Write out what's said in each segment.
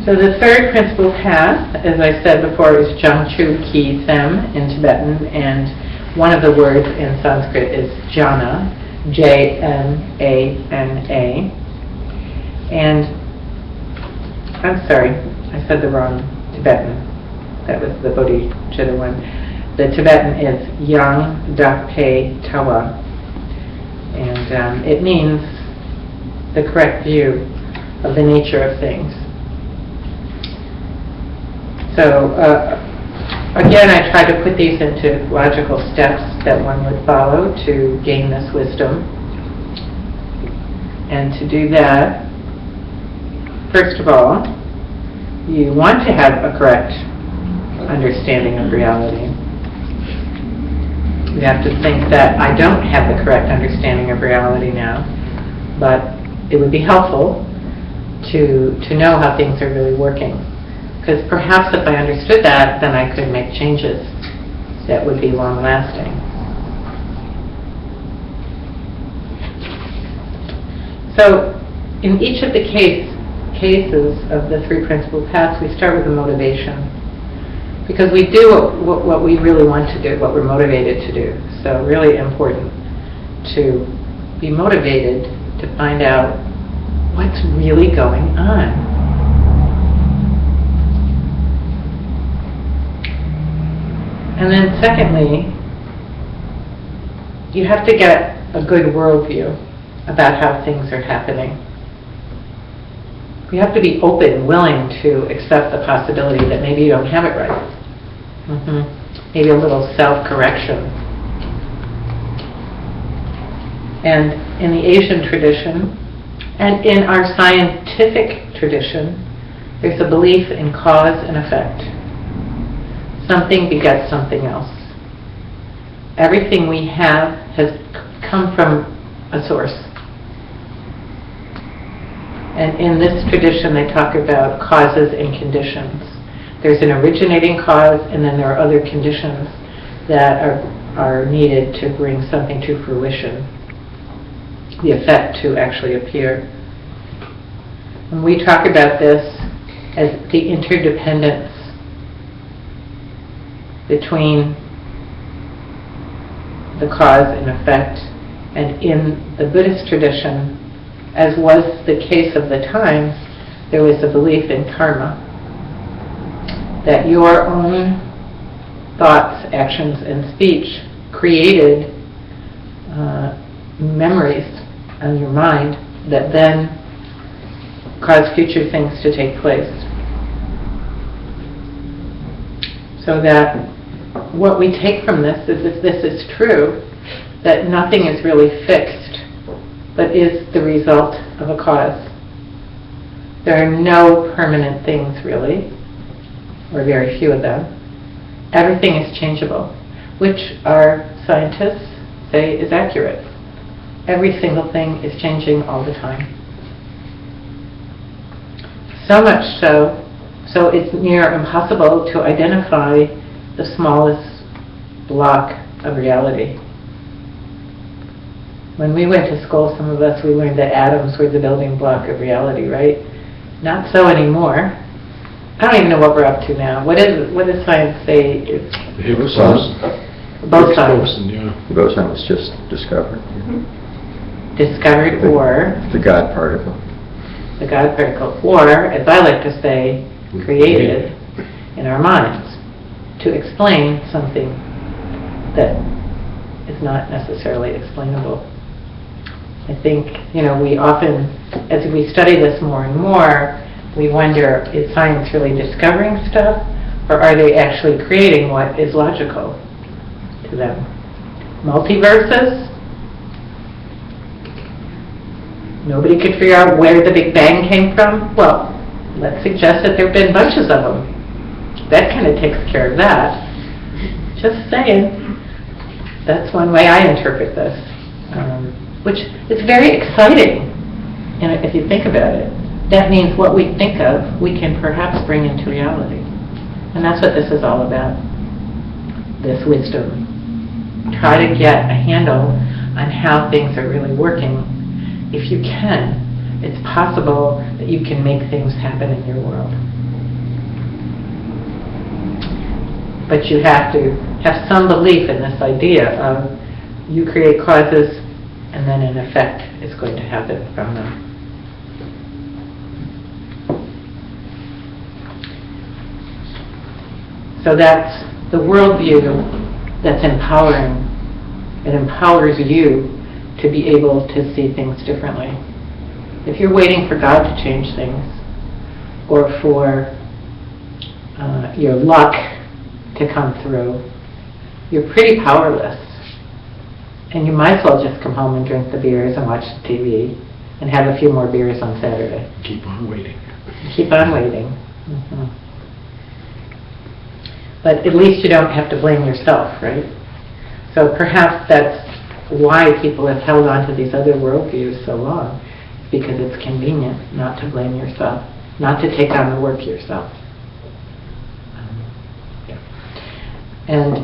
So the third principal path, as I said before, is Jangchu Ki Them in Tibetan, and one of the words in Sanskrit is jhana, J-N-A-N-A. And I'm sorry, I said the wrong Tibetan. That was the Bodhicitta one. The Tibetan is Yang Dakpe Tawa, and it means the correct view of the nature of things. So again, I try to put these into logical steps that one would follow to gain this wisdom. And to do that, first of all, you want to have a correct understanding of reality. You have to think that I don't have the correct understanding of reality now, but it would be helpful to know how things are really working. Because perhaps if I understood that, then I could make changes that would be long-lasting. So, in each of the cases of the three principal paths, we start with the motivation. Because we do what we really want to do, what we're motivated to do. So really important to be motivated to find out what's really going on. And then secondly, you have to get a good worldview about how things are happening. You have to be open, willing to accept the possibility that maybe you don't have it right. Maybe a little self-correction. And in the Asian tradition, and in our scientific tradition, there's a belief in cause and effect. Something begets something else. Everything we have has come from a source. And in this tradition, they talk about causes and conditions. There's an originating cause, and then there are other conditions that are needed to bring something to fruition, the effect to actually appear. And we talk about this as the interdependence between the cause and effect. And in the Buddhist tradition, as was the case of the time, there was a belief in karma, that your own thoughts, actions, and speech created memories in your mind that then cause future things to take place. So that what we take from this is, if this is true, that nothing is really fixed, but is the result of a cause. There are no permanent things, really, or very few of them. Everything is changeable, which our scientists say is accurate. Every single thing is changing all the time. So much so it's near impossible to identify the smallest block of reality. When we went to school, some of us, we learned that atoms were the building block of reality, right? Not so anymore. I don't even know what we're up to now. What does science say? Boson. Boson. Boson was just discovered. Discovered, or the God particle. The God particle, or, as I like to say, created in our minds to explain something that is not necessarily explainable. I think, we often, as we study this more and more, we wonder, is science really discovering stuff, or are they actually creating what is logical to them? Multiverses? Nobody could figure out where the Big Bang came from? Well, let's suggest that there have been bunches of them. That kind of takes care of that. Just saying. That's one way I interpret this. Which is very exciting, if you think about it. That means what we think of, we can perhaps bring into reality. And that's what this is all about. This wisdom. Try to get a handle on how things are really working, if you can, it's possible that you can make things happen in your world. But you have to have some belief in this idea of you create causes and then an effect is going to happen from them. So that's the worldview that's empowering. It empowers you to be able to see things differently. If you're waiting for God to change things, or for your luck to come through, you're pretty powerless. And you might as well just come home and drink the beers and watch the TV and have a few more beers on Saturday. Keep on waiting. Keep on waiting. Mm-hmm. But at least you don't have to blame yourself, right? So perhaps that's why people have held on to these other worldviews so long, because it's convenient not to blame yourself, not to take on the work yourself. And,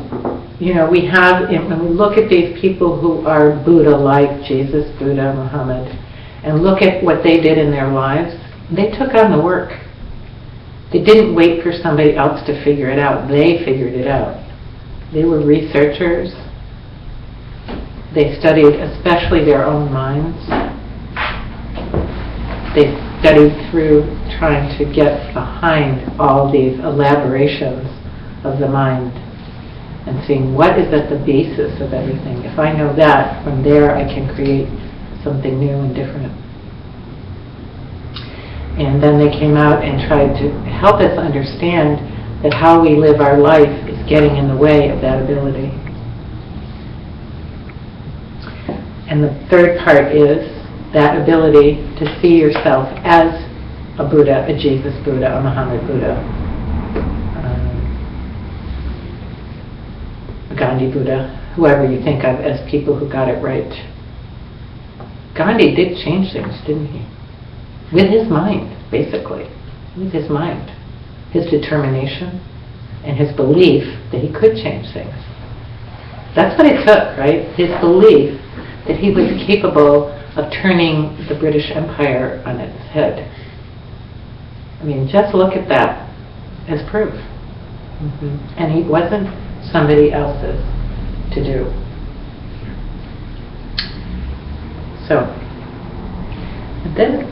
you know, we have, when we look at these people who are Buddha-like, Jesus, Buddha, Muhammad, and look at what they did in their lives, they took on the work. They didn't wait for somebody else to figure it out. They figured it out. They were researchers. They studied especially their own minds. They studied through trying to get behind all these elaborations of the mind and seeing what is at the basis of everything. If I know that, from there I can create something new and different. And then they came out and tried to help us understand that how we live our life is getting in the way of that ability. And the third part is that ability to see yourself as a Buddha, a Jesus Buddha, a Muhammad Buddha, a Gandhi Buddha, whoever you think of as people who got it right. Gandhi did change things, didn't he? With his mind, basically. With his mind. His determination and his belief that he could change things. That's what it took, right? His belief that he was capable of turning the British Empire on its head. I mean, just look at that as proof. Mm-hmm. And he wasn't somebody else's to do. So, and then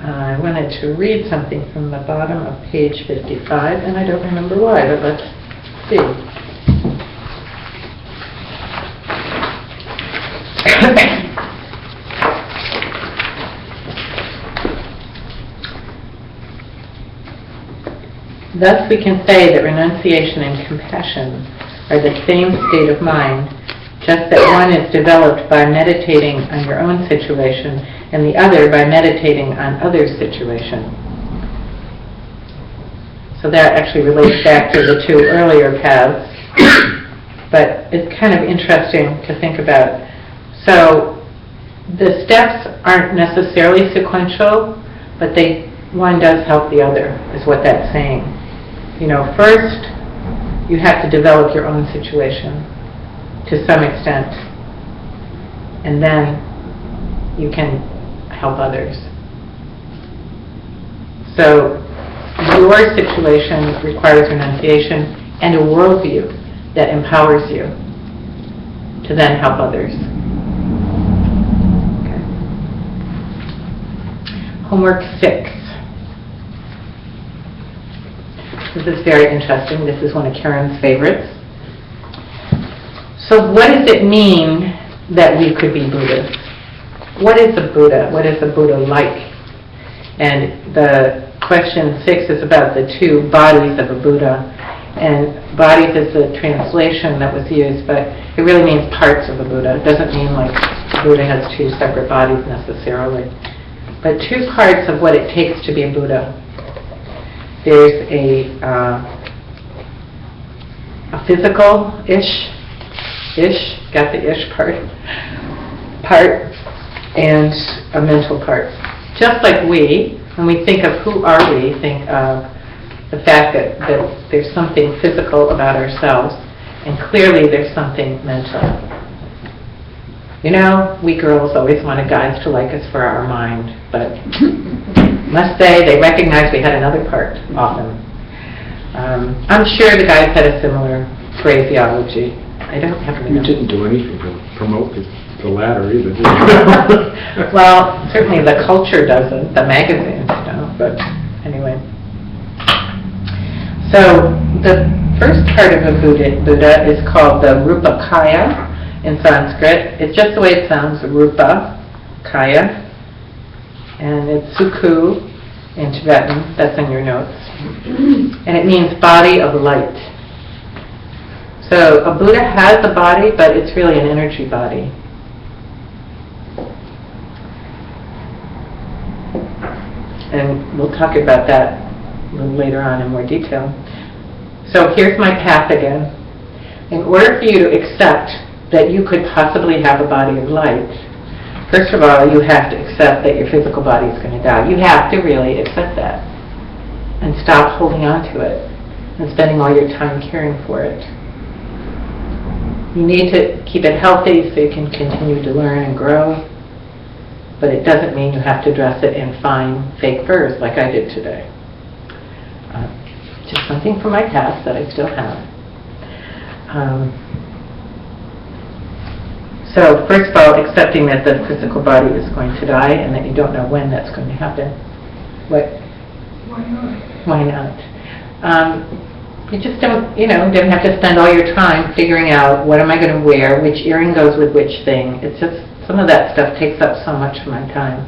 I wanted to read something from the bottom of page 55, and I don't remember why, but let's see. Thus we can say that renunciation and compassion are the same state of mind, just that one is developed by meditating on your own situation and the other by meditating on others' situation. So that actually relates back to the two earlier paths, but it's kind of interesting to think about. So the steps aren't necessarily sequential, but one does help the other, is what that's saying. You know, first you have to develop your own situation to some extent, and then you can help others. So your situation requires renunciation and a worldview that empowers you to then help others. Okay. Homework 6. This is very interesting. This is one of Karen's favorites. So what does it mean that we could be Buddhas? What is a Buddha? What is a Buddha like? And the question 6 is about the two bodies of a Buddha. And bodies is the translation that was used, but it really means parts of a Buddha. It doesn't mean like Buddha has two separate bodies necessarily. But two parts of what it takes to be a Buddha. There's a physical-ish, got the ish part, and a mental part. Just like when we think of who are we, think of the fact that there's something physical about ourselves, and clearly there's something mental. You know, we girls always wanted guys to like us for our mind, but must say they recognized we had another part often. I'm sure the guys had a similar phraseology. I don't have to know. You didn't do anything to promote the latter either, did you? Well, certainly the culture doesn't, the magazines don't, but anyway. So the first part of a Buddha is called the Rupa Kaya in Sanskrit. It's just the way it sounds, Rupa Kaya. And it's Sukhu in Tibetan, that's in your notes. And it means body of light. So a Buddha has a body, but it's really an energy body. And we'll talk about that a little later on in more detail. So here's my path again. In order for you to accept that you could possibly have a body of light, first of all, you have to accept that your physical body is going to die. You have to really accept that and stop holding on to it and spending all your time caring for it. You need to keep it healthy so you can continue to learn and grow, but it doesn't mean you have to dress it in fine fake furs like I did today. Just something from my past that I still have. So first of all, accepting that the physical body is going to die and that you don't know when that's going to happen. What? Why not? Why not? You just don't have to spend all your time figuring out what am I going to wear, which earring goes with which thing. It's just, some of that stuff takes up so much of my time.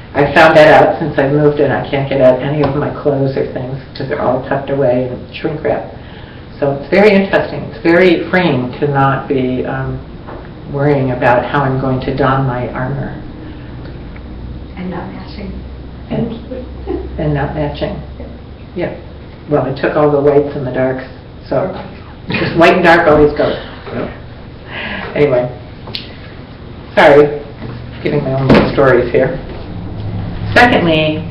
I found that out since I moved in. I can't get at any of my clothes or things because they're all tucked away in shrink wrap. So it's very interesting. It's very freeing to not be worrying about how I'm going to don my armor. And not matching. And not matching. Yeah. Well, I took all the whites and the darks, so just white and dark always goes. Anyway, sorry, giving my own little stories here. Secondly,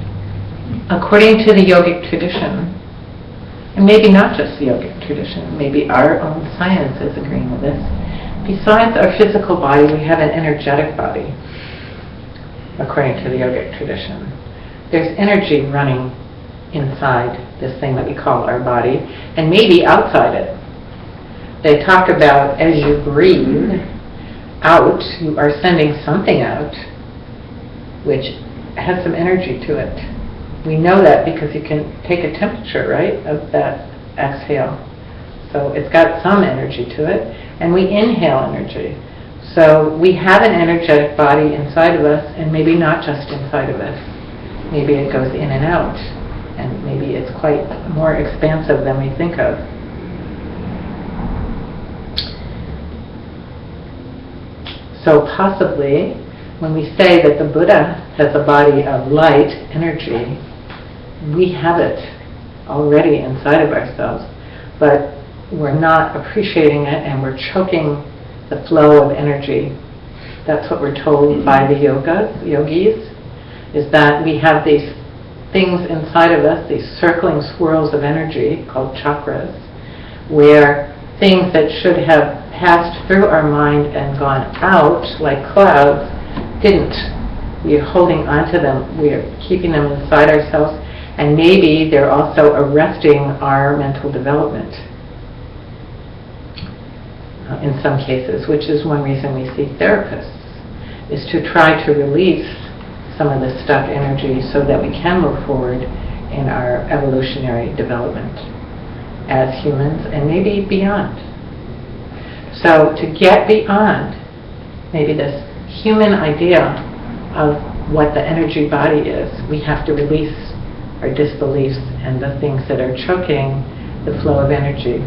according to the yogic tradition, and maybe not just the yogic tradition, maybe our own science is agreeing with this, besides our physical body, we have an energetic body, according to the yogic tradition. There's energy running inside this thing that we call our body, and maybe outside it. They talk about as you breathe out, you are sending something out which has some energy to it. We know that because you can take a temperature, right, of that exhale. So it's got some energy to it, and we inhale energy. So we have an energetic body inside of us, and maybe not just inside of us. Maybe it goes in and out, and maybe it's quite more expansive than we think of. So possibly, when we say that the Buddha has a body of light energy, we have it already inside of ourselves, but we're not appreciating it and we're choking the flow of energy. That's what we're told by the yogis, is that we have these things inside of us, these circling swirls of energy called chakras, where things that should have passed through our mind and gone out like clouds didn't. We're holding on to them, we're keeping them inside ourselves, and maybe they're also arresting our mental development in some cases, which is one reason we see therapists, is to try to release some of this stuck energy so that we can move forward in our evolutionary development as humans and maybe beyond. So to get beyond maybe this human idea of what the energy body is, we have to release our disbeliefs and the things that are choking the flow of energy.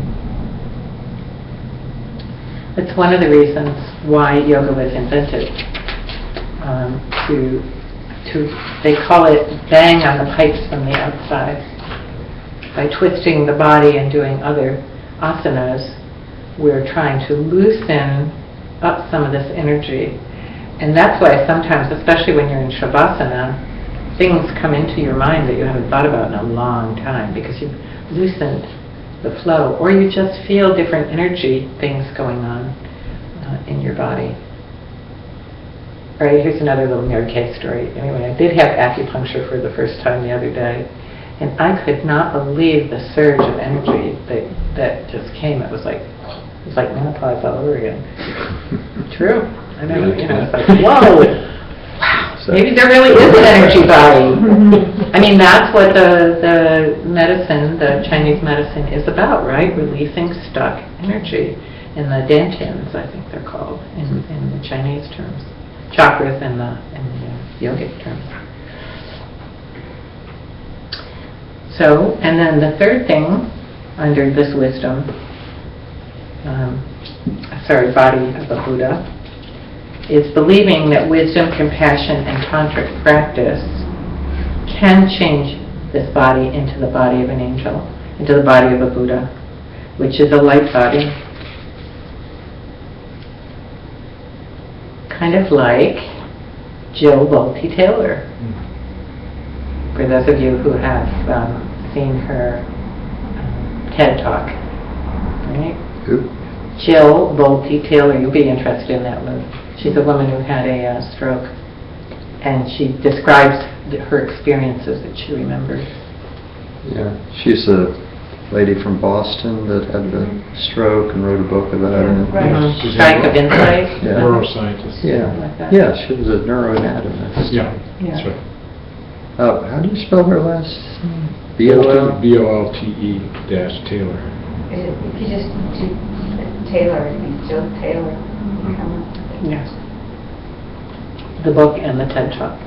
It's one of the reasons why yoga was invented. They call it bang on the pipes from the outside. By twisting the body and doing other asanas, we're trying to loosen up some of this energy. And that's why sometimes, especially when you're in shavasana, things come into your mind that you haven't thought about in a long time because you've loosened the flow, or you just feel different energy things going on in your body. All right, here's another little nerd case story. Anyway, I did have acupuncture for the first time the other day, and I could not believe the surge of energy that just came. It was like menopause all over again. True. I know. It's like, whoa. Wow. Maybe there really is an energy body. I mean, that's what the medicine, the Chinese medicine, is about, right? Releasing stuck energy in the dantians, I think they're called in the Chinese terms. Chakras in the yogic terms. So, and then the third thing under this wisdom, body of a Buddha, is believing that wisdom, compassion, and tantric practice can change this body into the body of an angel, into the body of a Buddha, which is a light body. Kind of like Jill Bolte Taylor. For those of you who have seen her TED Talk, right? Who? Jill Bolte Taylor, you'll be interested in that one. She's a woman who had a stroke, and she describes her experiences that she remembers. Yeah, she's a lady from Boston that had the stroke and wrote a book about it. Right. She's Strike of Insight. Yeah. Neuroscientist. Yeah, Like that. yeah, she was a neuroanatomist. Yeah, Yeah. that's right. How do you spell her last name? B-O-L? B-O-L-T-E dash Taylor. If you just do Taylor, it'd be Jill Taylor. Yes. The book and the TED Talk.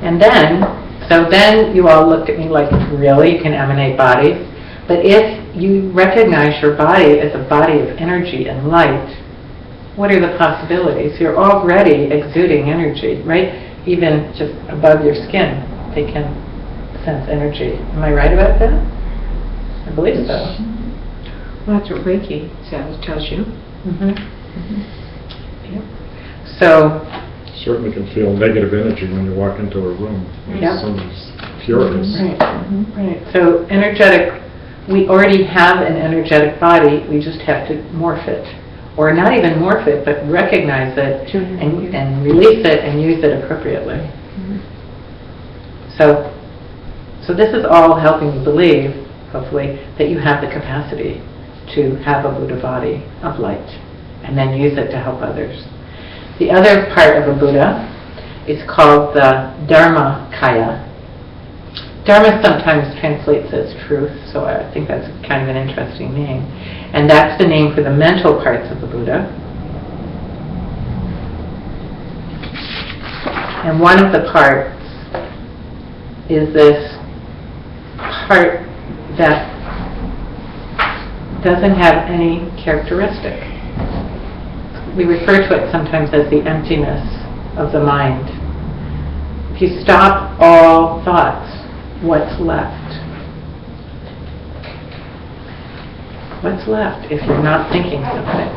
And then you all looked at me like, really, you can emanate bodies? But if you recognize your body as a body of energy and light, what are the possibilities? You're already exuding energy, right? Even just above your skin, they can sense energy. Am I right about that? I believe so. Well, that's what Reiki tells you. Yep. So, Certainly can feel negative energy when you walk into a room. Yep. Someone's furious. right. So energetic, we already have an energetic body, we just have to morph it. Or not even morph it, but recognize it and release it and use it appropriately. So this is all helping you believe, hopefully, that you have the capacity to have a Buddha body of light and then use it to help others. The other part of a Buddha is called the Dharmakaya. Dharma sometimes translates as truth, so I think that's kind of an interesting name. And that's the name for the mental parts of the Buddha. And one of the parts is this part that doesn't have any characteristic. We refer to it sometimes as the emptiness of the mind. If you stop all thoughts, what's left? What's left if you're not thinking something?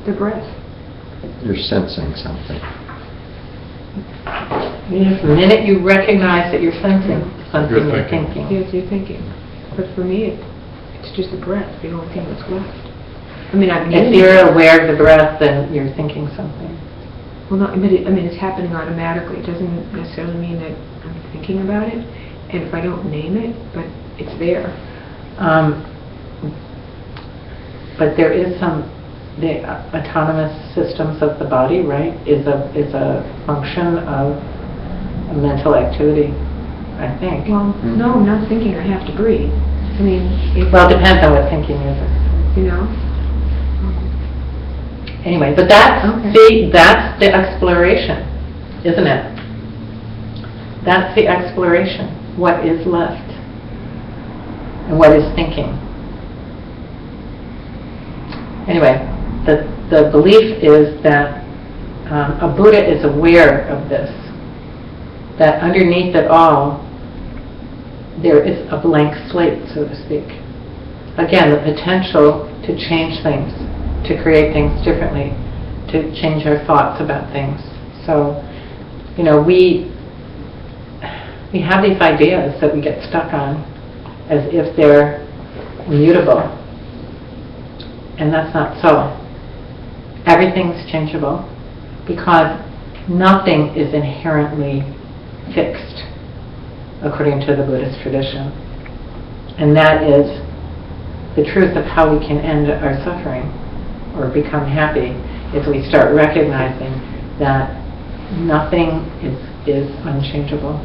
The breath. You're sensing something. The minute you recognize that you're sensing something, you're thinking. Yes, you're thinking. But for me, it's just the breath, the only thing that's left. I mean, If you're aware of the breath, then you're thinking something. Well, no, I mean, it's happening automatically. It doesn't necessarily mean that I'm thinking about it. And if I don't name it, but it's there. But there is the autonomous systems of the body, right, is a function of a mental activity, I think. Well, no, I'm not thinking. I have to breathe. I mean, Well, it depends on what thinking is. you know. Anyway, but that's the exploration, isn't it? That's the exploration. What is left? And what is thinking? Anyway, the belief is that a Buddha is aware of this, that underneath it all there is a blank slate, so to speak. Again, the potential to change things, to create things differently, to change our thoughts about things. So, We have these ideas that we get stuck on as if they're immutable. And that's not so. Everything's changeable because nothing is inherently fixed according to the Buddhist tradition. And that is the truth of how we can end our suffering or become happy if we start recognizing that nothing is unchangeable.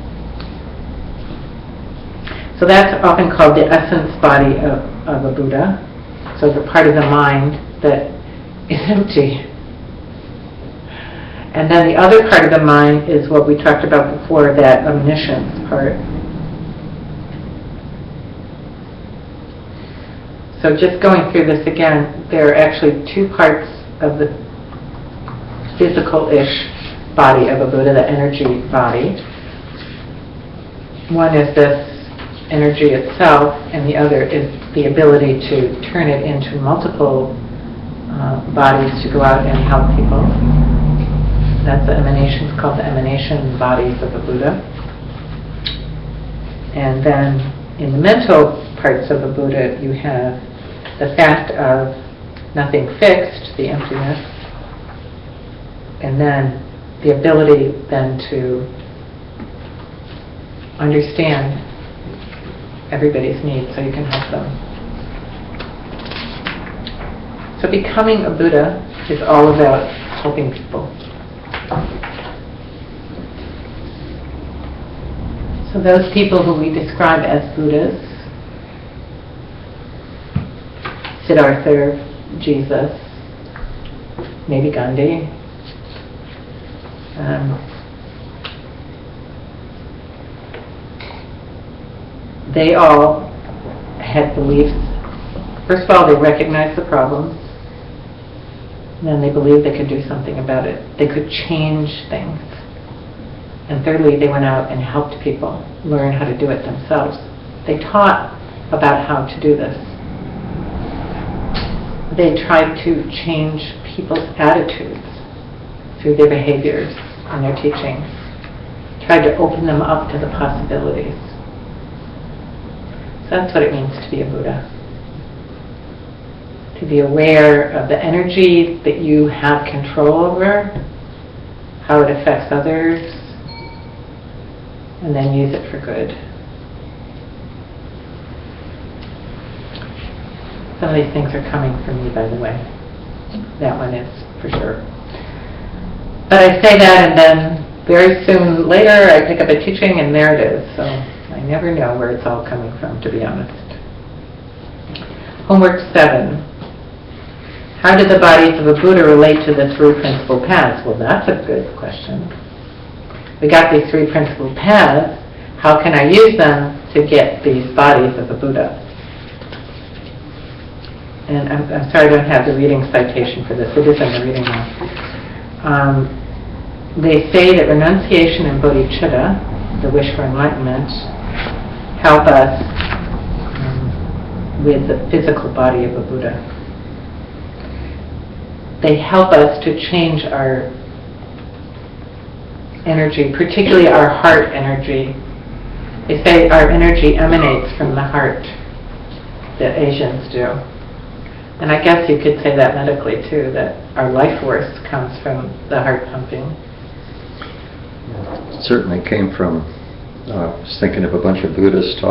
So that's often called the essence body of a Buddha. So the part of the mind that is empty. And then the other part of the mind is what we talked about before, that omniscience part. So just going through this again, there are actually two parts of the physical-ish body of a Buddha, the energy body. One is this energy itself, and the other is the ability to turn it into multiple bodies to go out and help people. That's the emanations, called the emanation bodies of a Buddha. And then in the mental parts of a Buddha, you have the fact of nothing fixed, the emptiness, and then the ability then to understand everybody's needs so you can help them. So becoming a Buddha is all about helping people. So those people who we describe as Buddhas, Siddhartha, Jesus, maybe Gandhi, they all had beliefs. First of all, they recognized the problems, and then they believed they could do something about it. They could change things. And thirdly, they went out and helped people learn how to do it themselves. They taught about how to do this. They tried to change people's attitudes through their behaviors and their teachings. Tried to open them up to the possibilities. So that's what it means to be a Buddha. To be aware of the energy that you have control over, how it affects others, and then use it for good. Some of these things are coming from me, by the way. That one is, for sure. But I say that, and then very soon later I pick up a teaching and there it is. So I never know where it's all coming from, to be honest. Homework 7. How do the bodies of a Buddha relate to the three principal paths? Well, that's a good question. We got these three principal paths. How can I use them to get these bodies of a Buddha? And I'm sorry I don't have the reading citation for this. It is in the reading now. They say that renunciation and bodhicitta, the wish for enlightenment, help us with the physical body of a Buddha. They help us to change our energy, particularly our heart energy. They say our energy emanates from the heart, the Asians do. And I guess you could say that medically too, that our life force comes from the heart pumping. It certainly came from, I was thinking of a bunch of Buddhists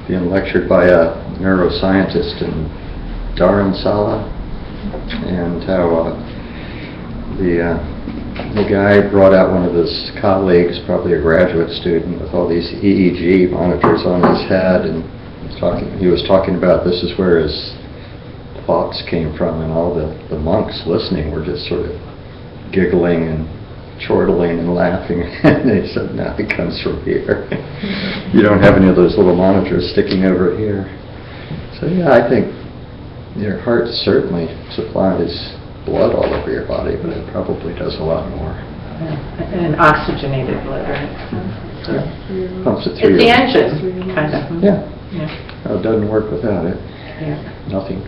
being lectured by a neuroscientist in Dharamsala, and how the guy brought out one of his colleagues, probably a graduate student, with all these EEG monitors on his head, and he was talking about this is where his thoughts came from, and all the monks listening were just sort of giggling and chortling and laughing. And they said, no, it comes from here. You don't have any of those little monitors sticking over here. So yeah, I think your heart certainly supplies blood all over your body, but it probably does a lot more. Yeah. And oxygenated blood, right? So Yeah. Pumps it through it's the your- engine, kind of. Yeah. No, it doesn't work without it. Yeah. Nothing.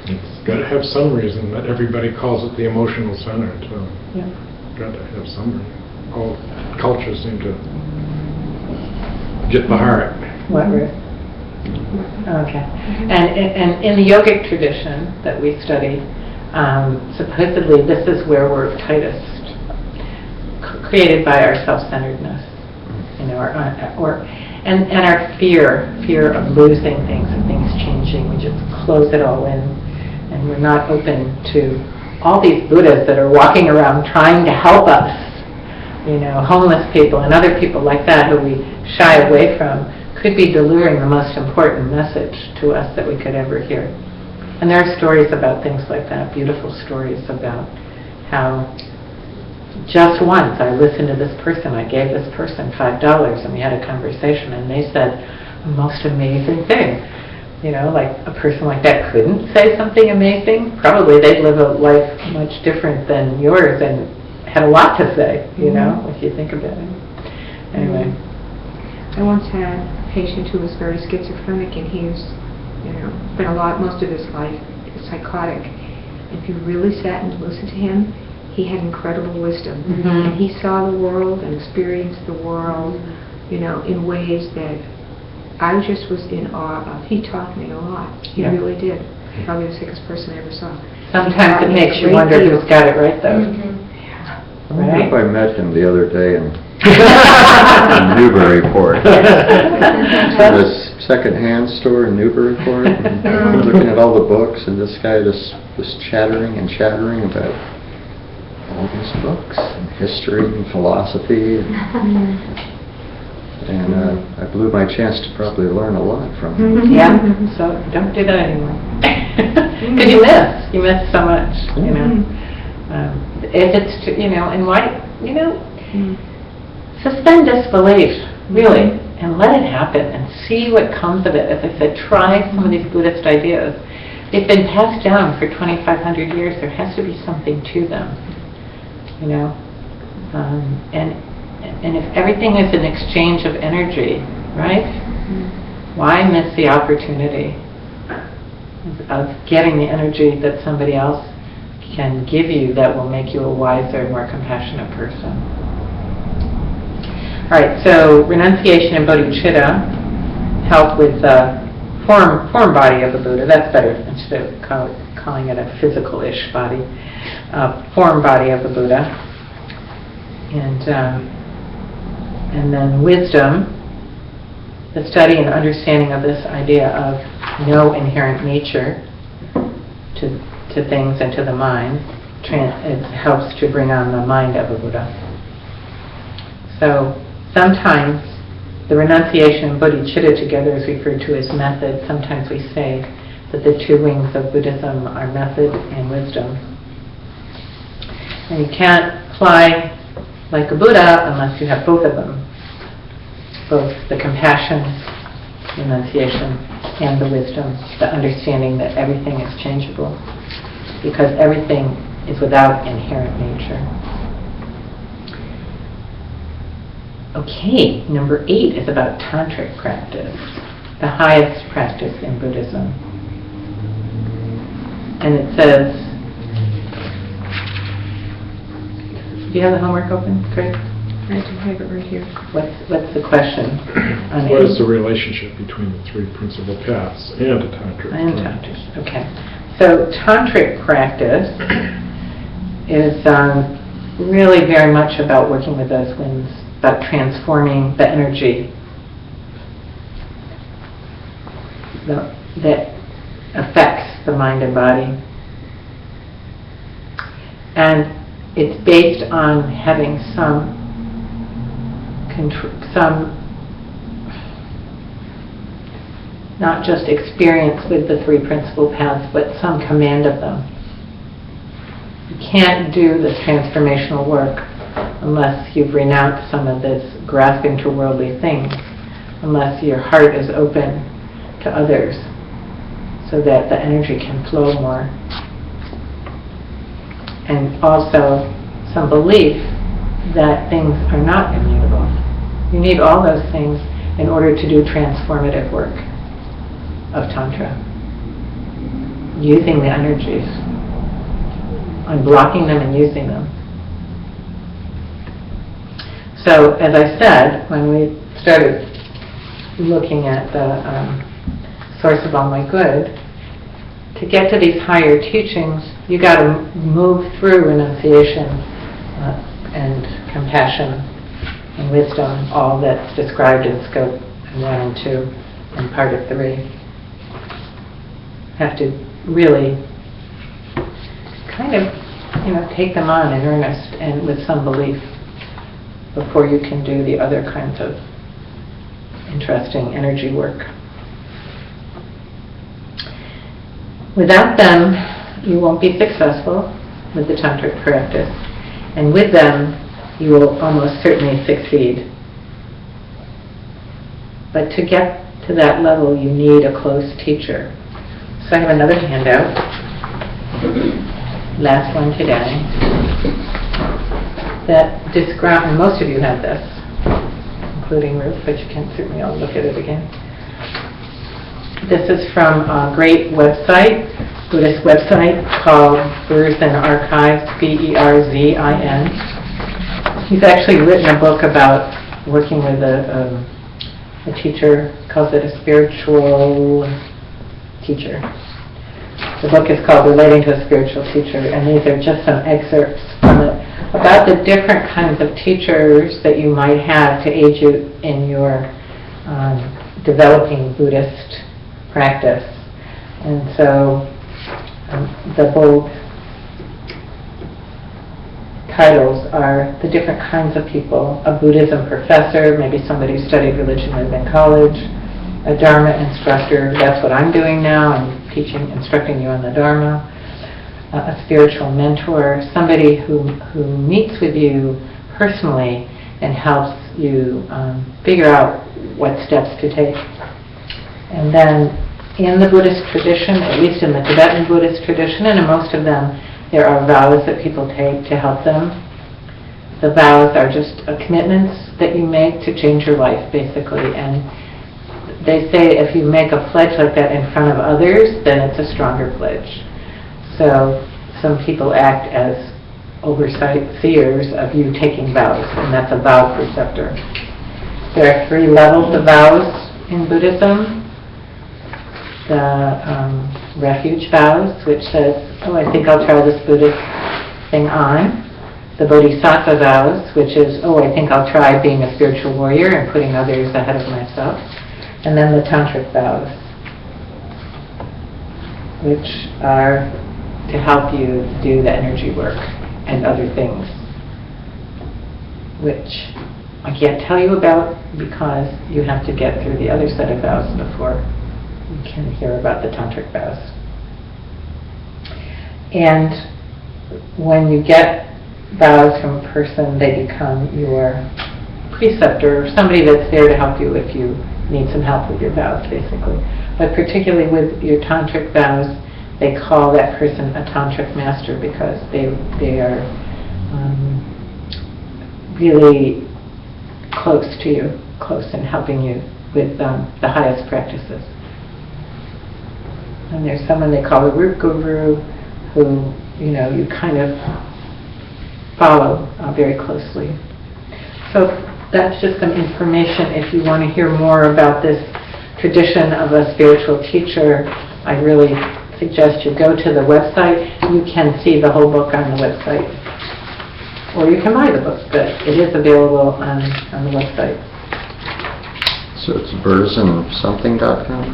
It's got to have some reason that everybody calls it the emotional center, too. Yeah. Got to have some reason. All cultures seem to Just Baharat. What, Ruth? Okay. And in the yogic tradition that we study, supposedly this is where we're tightest, created by our self-centeredness, you know, and our fear of losing things, of things changing. We just close it all in, and we're not open to all these Buddhas that are walking around trying to help us, you know, homeless people and other people like that who we shy away from, could be delivering the most important message to us that we could ever hear. And there are stories about things like that, beautiful stories about how just once I listened to this person, I gave this person $5 and we had a conversation and they said the most amazing thing. You know, like a person like that couldn't say something amazing. Probably they'd live a life much different than yours and had a lot to say, you know, if you think about it. Anyway. I once had a patient who was very schizophrenic, and he was, you know, been most of his life psychotic. If you really sat and listened to him, he had incredible wisdom. And he saw the world and experienced the world, you know, in ways that I just was in awe of. He taught me a lot. He really did. Probably the sickest person I ever saw. Sometimes it makes you wonder who's got it right, though. I wonder if I met him the other day in Newburyport. This second-hand store in Newburyport. And looking at all the books, and this guy just was chattering and chattering about all these books, and history and philosophy. And I blew my chance to probably learn a lot from him. Yeah, so don't do that anymore. Because you miss so much, you know. If it's, you know, and why, you know, suspend disbelief, really, and let it happen and see what comes of it. As I said, try some of these Buddhist ideas. They've been passed down for 2,500 years. There has to be something to them, you know. And if everything is an exchange of energy, right? Why miss the opportunity of getting the energy that somebody else can give you that will make you a wiser, more compassionate person? All right, so renunciation and bodhicitta help with the form body of the Buddha. That's better instead of calling it a physical-ish body. Form body of the Buddha. And then wisdom, the study and understanding of this idea of no inherent nature to things and to the mind, it helps to bring on the mind of a Buddha. So sometimes the renunciation and bodhicitta together is referred to as method. Sometimes we say that the two wings of Buddhism are method and wisdom. And you can't fly like a Buddha unless you have both of them. Both the compassion, renunciation, and the wisdom, the understanding that everything is changeable, because everything is without inherent nature. Okay, number 8 is about tantric practice, the highest practice in Buddhism. And it says, do you have the homework open, Craig? I do have it right here. What's the question? What is the relationship between the three principal paths and a tantric? And tantric, okay. So tantric practice is really very much about working with those winds, about transforming the energy that affects the mind and body. And it's based on having some not just experience with the three principal paths, but some command of them. You can't do this transformational work unless you've renounced some of this grasping to worldly things, unless your heart is open to others so that the energy can flow more. And also some belief that things are not immutable. You need all those things in order to do transformative work of Tantra. Using the energies, unblocking them and using them. So, as I said when we started looking at the source of all my good, to get to these higher teachings, you got to move through renunciation and compassion and wisdom, all that's described in scope 1 and 2 and part of 3. Have to really kind of, take them on in earnest and with some belief before you can do the other kinds of interesting energy work. Without them, you won't be successful with the tantric practice, and with them, you will almost certainly succeed. But to get to that level, you need a close teacher. So I have another handout, last one today, that describes, and most of you have this, including Ruth, but you can certainly all look at it again. This is from a great website, Buddhist website called Berzin Archives, Berzin. He's actually written a book about working with a teacher, calls it a spiritual teacher. The book is called Relating to a Spiritual Teacher, and these are just some excerpts from it about the different kinds of teachers that you might have to aid you in your developing Buddhist practice. And so the bold titles are the different kinds of people: a Buddhism professor, maybe somebody who studied religion in college; a Dharma instructor, that's what I'm doing now, I'm instructing you on the Dharma; a spiritual mentor, somebody who meets with you personally and helps you figure out what steps to take. And then in the Buddhist tradition, at least in the Tibetan Buddhist tradition, and in most of them, there are vows that people take to help them. The vows are just commitments that you make to change your life, basically. And they say if you make a pledge like that in front of others, then it's a stronger pledge. So some people act as overseers of you taking vows, and that's a vow preceptor. There are 3 levels of vows in Buddhism. The refuge vows, which says, I think I'll try this Buddhist thing on. The bodhisattva vows, which is, I think I'll try being a spiritual warrior and putting others ahead of myself. And then the tantric vows, which are to help you do the energy work and other things, which I can't tell you about because you have to get through the other set of vows before you can hear about the tantric vows. And when you get vows from a person, they become your preceptor, or somebody that's there to help you if you need some help with your vows, basically. But particularly with your tantric vows, they call that person a tantric master because they are really close to you, close in helping you with the highest practices. And there's someone they call a root guru who, you kind of follow very closely. So that's just some information. If you want to hear more about this tradition of a spiritual teacher, I really suggest you go to the website. You can see the whole book on the website. Or you can buy the book, but it is available on the website. So it's berzinsomething.com?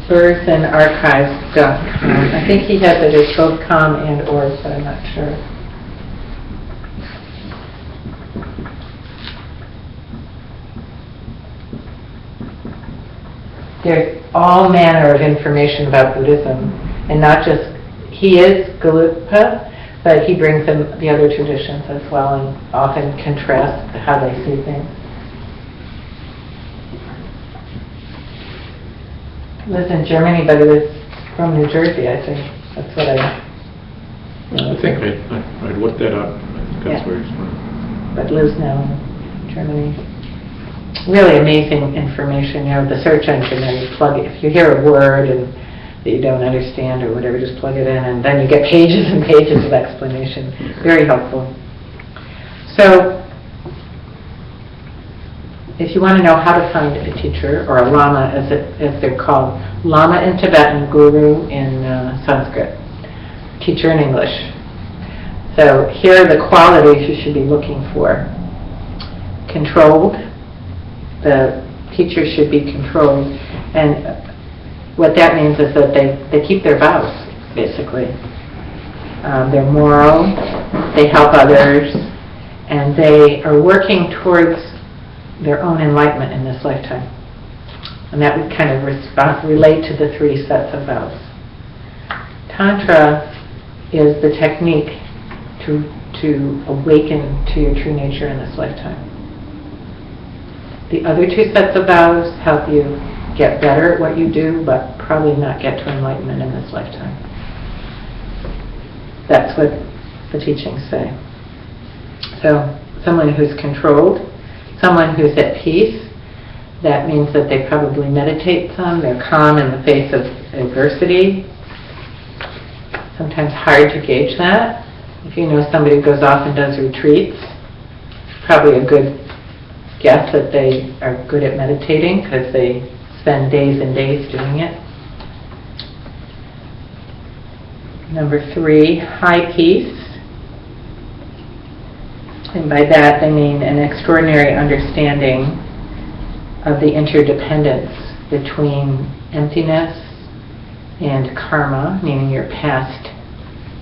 Berzinarchives.com. I think he has it as both com and org, but I'm not sure. There's all manner of information about Buddhism, and not just, he is Gelugpa, but he brings in the other traditions as well and often contrasts how they see things. Lives in Germany, but it was from New Jersey, I think. That's what I think I'd looked that up. I think that's where he's from. But lives now in Germany. Really amazing information. The search engine, and you plug it. If you hear a word and that you don't understand or whatever, just plug it in, and then you get pages and pages of explanation. Very helpful. So, if you want to know how to find a teacher, or a lama as they're called, lama in Tibetan, guru in Sanskrit, teacher in English. So here are the qualities you should be looking for. Controlled. The teacher should be controlled, and what that means is that they keep their vows, basically. They're moral, they help others, and they are working towards their own enlightenment in this lifetime. And that would kind of relate to the 3 sets of vows. Tantra is the technique to awaken to your true nature in this lifetime. The other 2 sets of vows help you get better at what you do, but probably not get to enlightenment in this lifetime. That's what the teachings say. So, someone who's controlled, someone who's at peace, that means that they probably meditate some, they're calm in the face of adversity. Sometimes hard to gauge that. If you know somebody who goes off and does retreats, it's probably a good guess that they are good at meditating because they spend days and days doing it. Number 3, high peace. And by that they mean an extraordinary understanding of the interdependence between emptiness and karma, meaning your past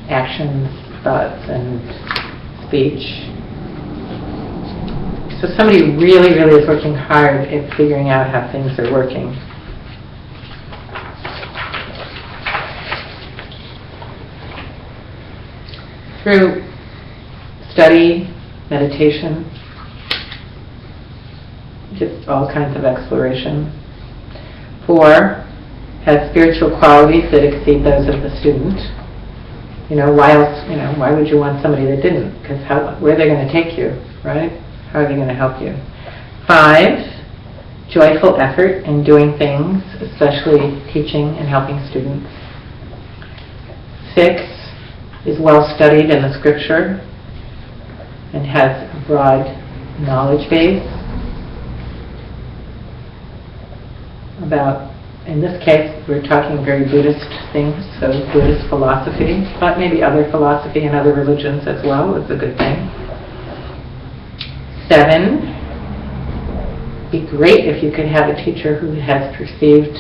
actions, thoughts, and speech. So somebody really, really is working hard at figuring out how things are working. Through study, meditation, just all kinds of exploration. 4, has spiritual qualities that exceed those of the student. Why else, why would you want somebody that didn't? Because where are they going to take you, right? How are they going to help you? 5, joyful effort in doing things, especially teaching and helping students. 6, is well studied in the scripture and has a broad knowledge base about, in this case, we're talking very Buddhist things, so Buddhist philosophy, but maybe other philosophy and other religions as well is a good thing. 7, be great if you could have a teacher who has perceived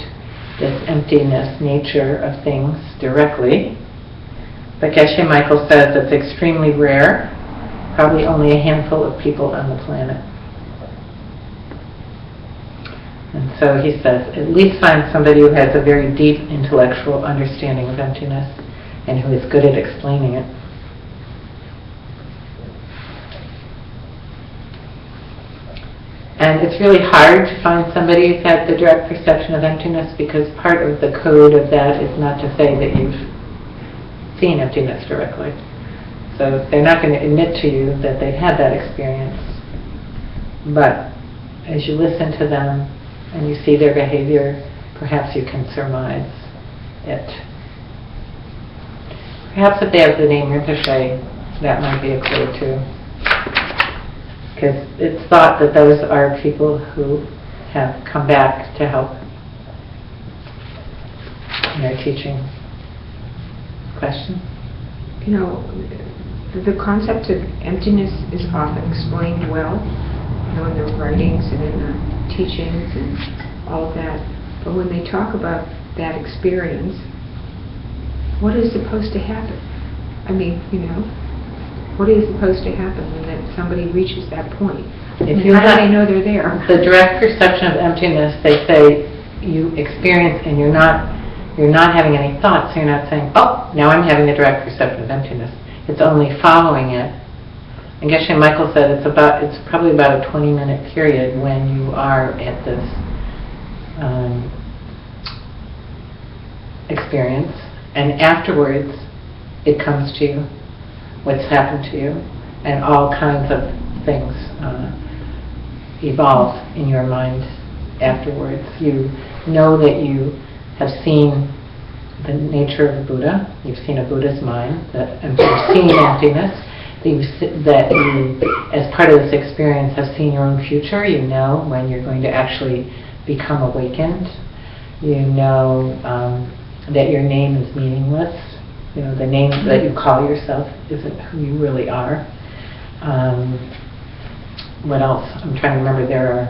this emptiness nature of things directly. But Geshe Michael says it's extremely rare, probably only a handful of people on the planet. And so he says, at least find somebody who has a very deep intellectual understanding of emptiness and who is good at explaining it. And it's really hard to find somebody who's had the direct perception of emptiness because part of the code of that is not to say that you've seen emptiness directly. So they're not going to admit to you that they've had that experience. But as you listen to them and you see their behavior, perhaps you can surmise it. Perhaps if they have the name Rinpoche, that might be a clue too. Because it's thought that those are people who have come back to help in their teaching. Question? The concept of emptiness is often explained well, in the writings and in the teachings and all of that. But when they talk about that experience, what is supposed to happen? What is supposed to happen when somebody reaches that point? How do they know they're there? The direct perception of emptiness, they say you experience and you're not having any thoughts, so you're not saying, oh, now I'm having a direct perception of emptiness. It's only following it. And Geshe Michael said it's probably about a 20-minute period when you are at this experience, and afterwards it comes to you, what's happened to you, and all kinds of things evolve in your mind afterwards. You know that you have seen the nature of the Buddha. You've seen a Buddha's mind, that you've seen emptiness, that you, as part of this experience, have seen your own future. You know when you're going to actually become awakened. You know that your name is meaningless. You know, the name that you call yourself isn't who you really are. What else? I'm trying to remember. There are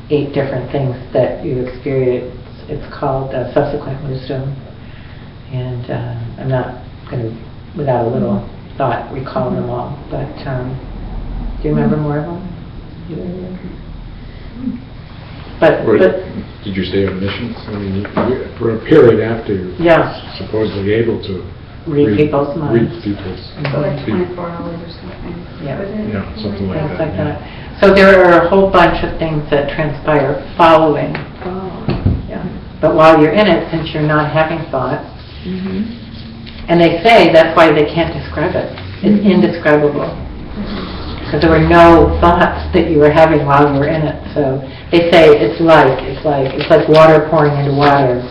8 different things that you experience. It's called subsequent wisdom. And I'm not going to, without a little thought, recall them all. But do you remember more of them? But did you stay omniscient? I mean, for a period after you're supposedly able to read people's minds. Read people's So like 24 hours or something. Yeah. Was it? Yeah, something like Things that. like that. So there are a whole bunch of things that transpire following. Yeah. But while you're in it, since you're not having thoughts, and they say that's why they can't describe it. It's indescribable. Because there were no thoughts that you were having while you were in it. So they say it's like water pouring into water.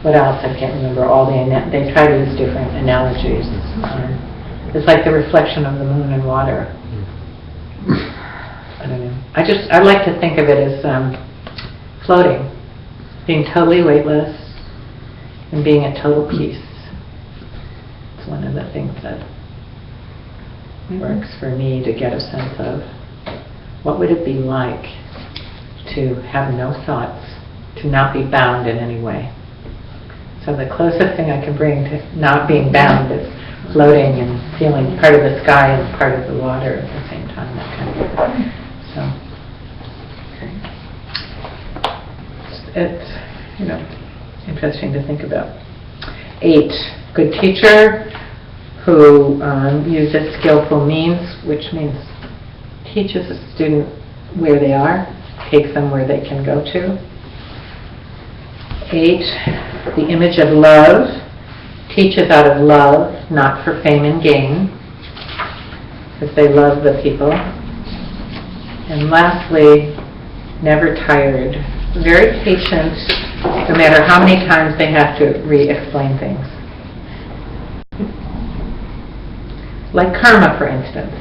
What else? I can't remember all they try to use different analogies. It's like the reflection of the moon in water. I don't know. I like to think of it as floating, being totally weightless, and being at total peace. It's one of the things that works for me to get a sense of what would it be like to have no thoughts, to not be bound in any way. So the closest thing I can bring to not being bound is floating and feeling part of the sky and part of the water at the same time, that kind of thing. So it's, interesting to think about. 8, good teacher who uses skillful means, which means teaches a student where they are, takes them where they can go to. 8, the image of love, teaches out of love, not for fame and gain, because they love the people. And lastly, never tired, very patient, no matter how many times they have to re-explain things. Like karma, for instance.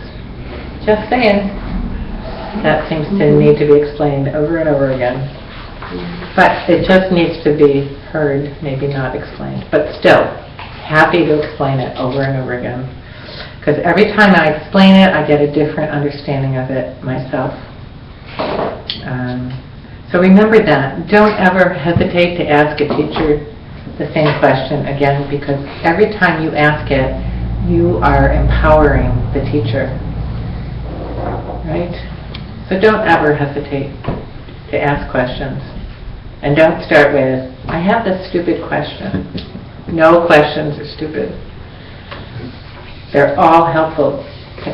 Just saying. That seems to need to be explained over and over again. But it just needs to be heard, maybe not explained. But still, happy to explain it over and over again. Because every time I explain it, I get a different understanding of it myself. So remember that. Don't ever hesitate to ask a teacher the same question again, because every time you ask it, you are empowering the teacher. Right? So don't ever hesitate to ask questions. And don't start with, I have this stupid question. No questions are stupid. They're all helpful to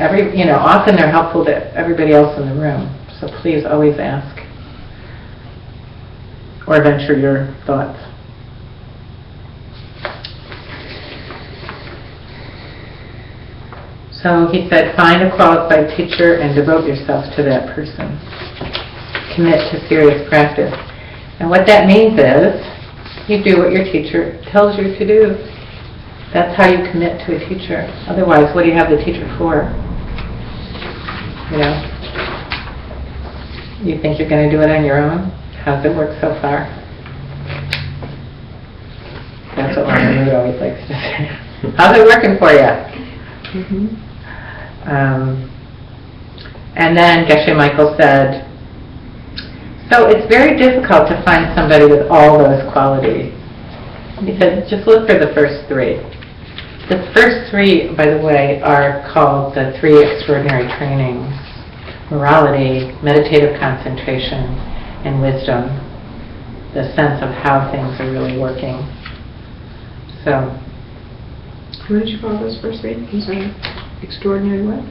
often they're helpful to everybody else in the room. So please always ask. Or venture your thoughts. So he said, find a qualified teacher and devote yourself to that person. Commit to serious practice. And what that means is, you do what your teacher tells you to do. That's how you commit to a teacher. Otherwise, what do you have the teacher for? You think you're going to do it on your own? How's it work so far? That's what Larry Mood always likes to say. How's it working for you? And then Geshe Michael said, so it's very difficult to find somebody with all those qualities. He said, just look for the first 3. The first 3, by the way, are called the 3 extraordinary trainings: morality, meditative concentration, and wisdom. The sense of how things are really working. So, What did you call those first 3? I'm sorry. Extraordinary what?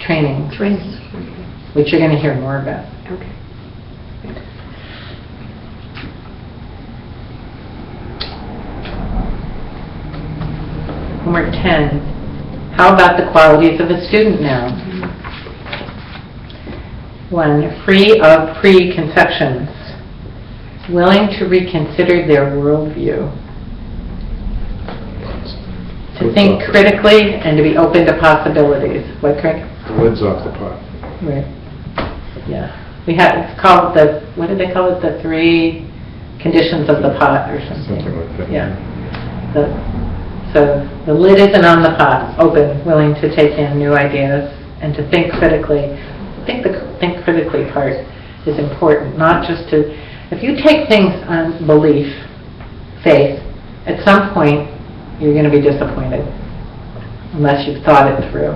training, Training. Okay. which you're going to hear more about. Okay. Homework 10. How about the qualities of a student now? 1. Free of preconceptions. Willing to reconsider their worldview. To think critically and to be open to possibilities. What, Craig? The lid's off the pot. Right. Yeah. It's called what did they call it? The 3 conditions of the pot or something. Something like that. Yeah. So the lid isn't on the pot, open, willing to take in new ideas and to think critically. I think the think critically part is important, not just to, if you take things on belief, faith, at some point you're going to be disappointed unless you've thought it through.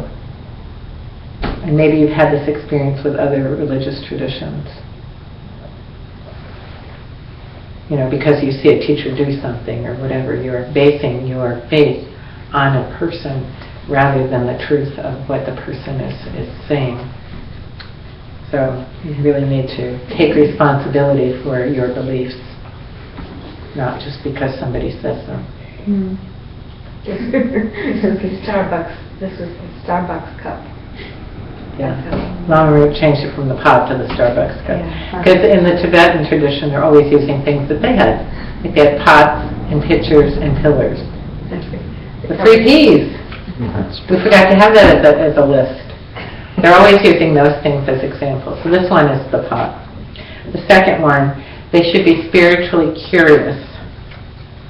And maybe you've had this experience with other religious traditions. Because you see a teacher do something or whatever, you are basing your faith on a person rather than the truth of what the person is saying. So you really need to take responsibility for your beliefs, not just because somebody says so. This is the Starbucks cup. Yeah. Long Root changed it from the pot to the Starbucks cup. Because in the Tibetan tradition, they're always using things that they had. Like they had pots and pitchers and pillars. The 3 Ps. We forgot to have that as a list. They're always using those things as examples. So this one is the pot. The second one, they should be spiritually curious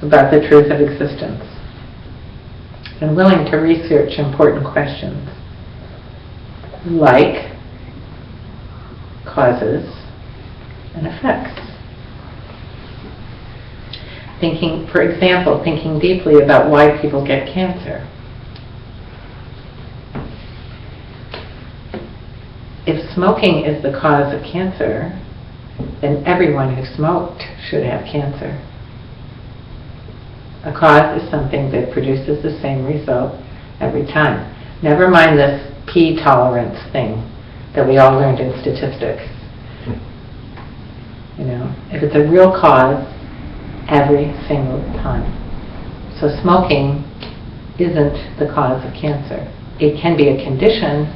about the truth of existence and willing to research important questions like causes and effects. For example, thinking deeply about why people get cancer. If smoking is the cause of cancer, then everyone who smoked should have cancer. A cause is something that produces the same result every time. Never mind this P tolerance thing that we all learned in statistics. If it's a real cause, every single time. So smoking isn't the cause of cancer. It can be a condition,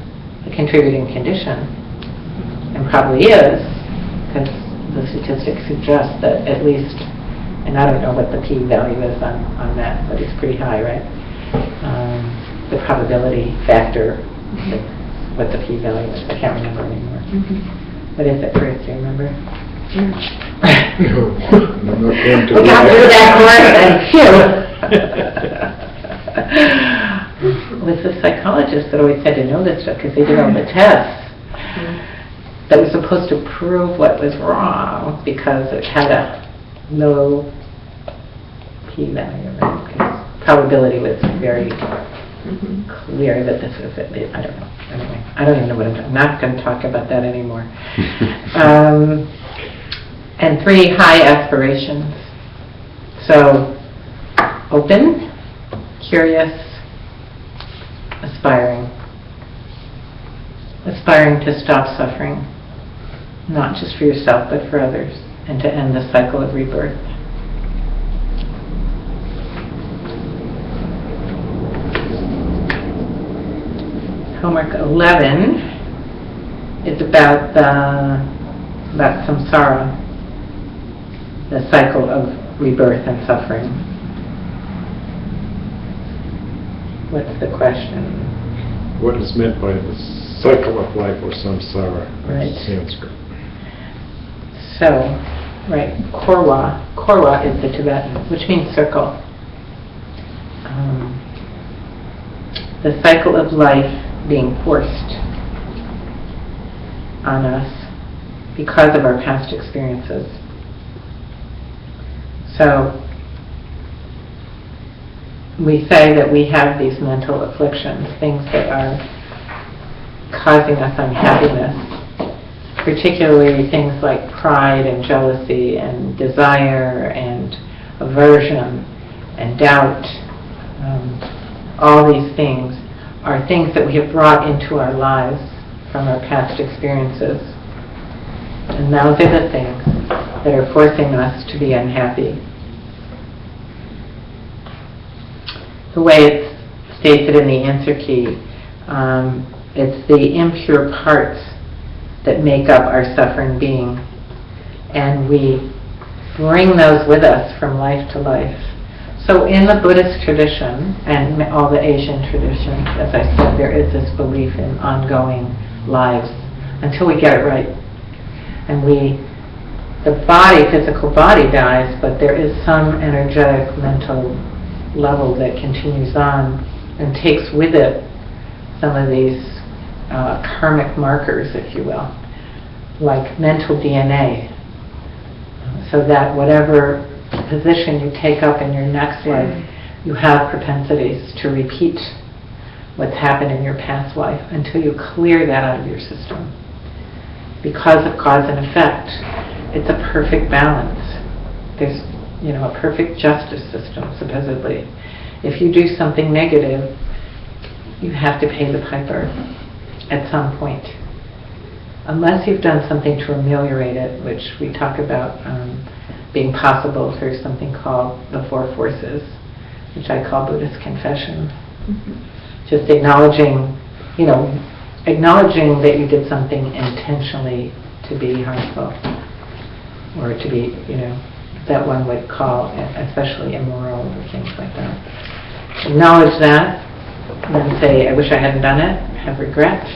a contributing condition, and probably is, because the statistics suggest that at least, and I don't know what the p-value is on that, but it's pretty high, right? The probability factor, what the p-value is, I can't remember anymore. What is it, Bruce, do you remember? No, I'm not going to. We got through that one, too. It was the psychologist that always had to know this stuff because they did all the tests that were supposed to prove what was wrong because it had a low p-value. Right? Because probability was very clear that this was it. I don't know. Anyway, I don't even know what I'm not going to talk about that anymore. And 3, high aspirations. So, open, curious, aspiring. Aspiring to stop suffering, not just for yourself but for others, and to end the cycle of rebirth. Homework 11 is about samsara, the cycle of rebirth and suffering. What's the question? What is meant by the cycle of life or samsara Right. in Sanskrit? So, right, korwa. Korwa is the Tibetan, which means circle. The cycle of life being forced on us because of our past experiences. So, we say that we have these mental afflictions, things that are causing us unhappiness, particularly things like pride and jealousy and desire and aversion and doubt. All these things are things that we have brought into our lives from our past experiences. And those are the things that are forcing us to be unhappy. The way it's stated in the answer key, it's the impure parts that make up our suffering being. And we bring those with us from life to life. So in the Buddhist tradition and all the Asian traditions, as I said, there is this belief in ongoing lives until we get it right. And the body, physical body dies, but there is some energetic mental level that continues on and takes with it some of these karmic markers, if you will, like mental DNA, so that whatever position you take up in your next life, you have propensities to repeat what's happened in your past life until you clear that out of your system. Because of cause and effect, it's a perfect balance. There's, a perfect justice system, supposedly. If you do something negative, you have to pay the piper at some point. Unless you've done something to ameliorate it, which we talk about being possible through something called the Four Forces, which I call Buddhist confession. Mm-hmm. Just acknowledging that you did something intentionally to be harmful, or to be, that one would call especially immoral or things like that. Acknowledge that, and then say, I wish I hadn't done it, have regret,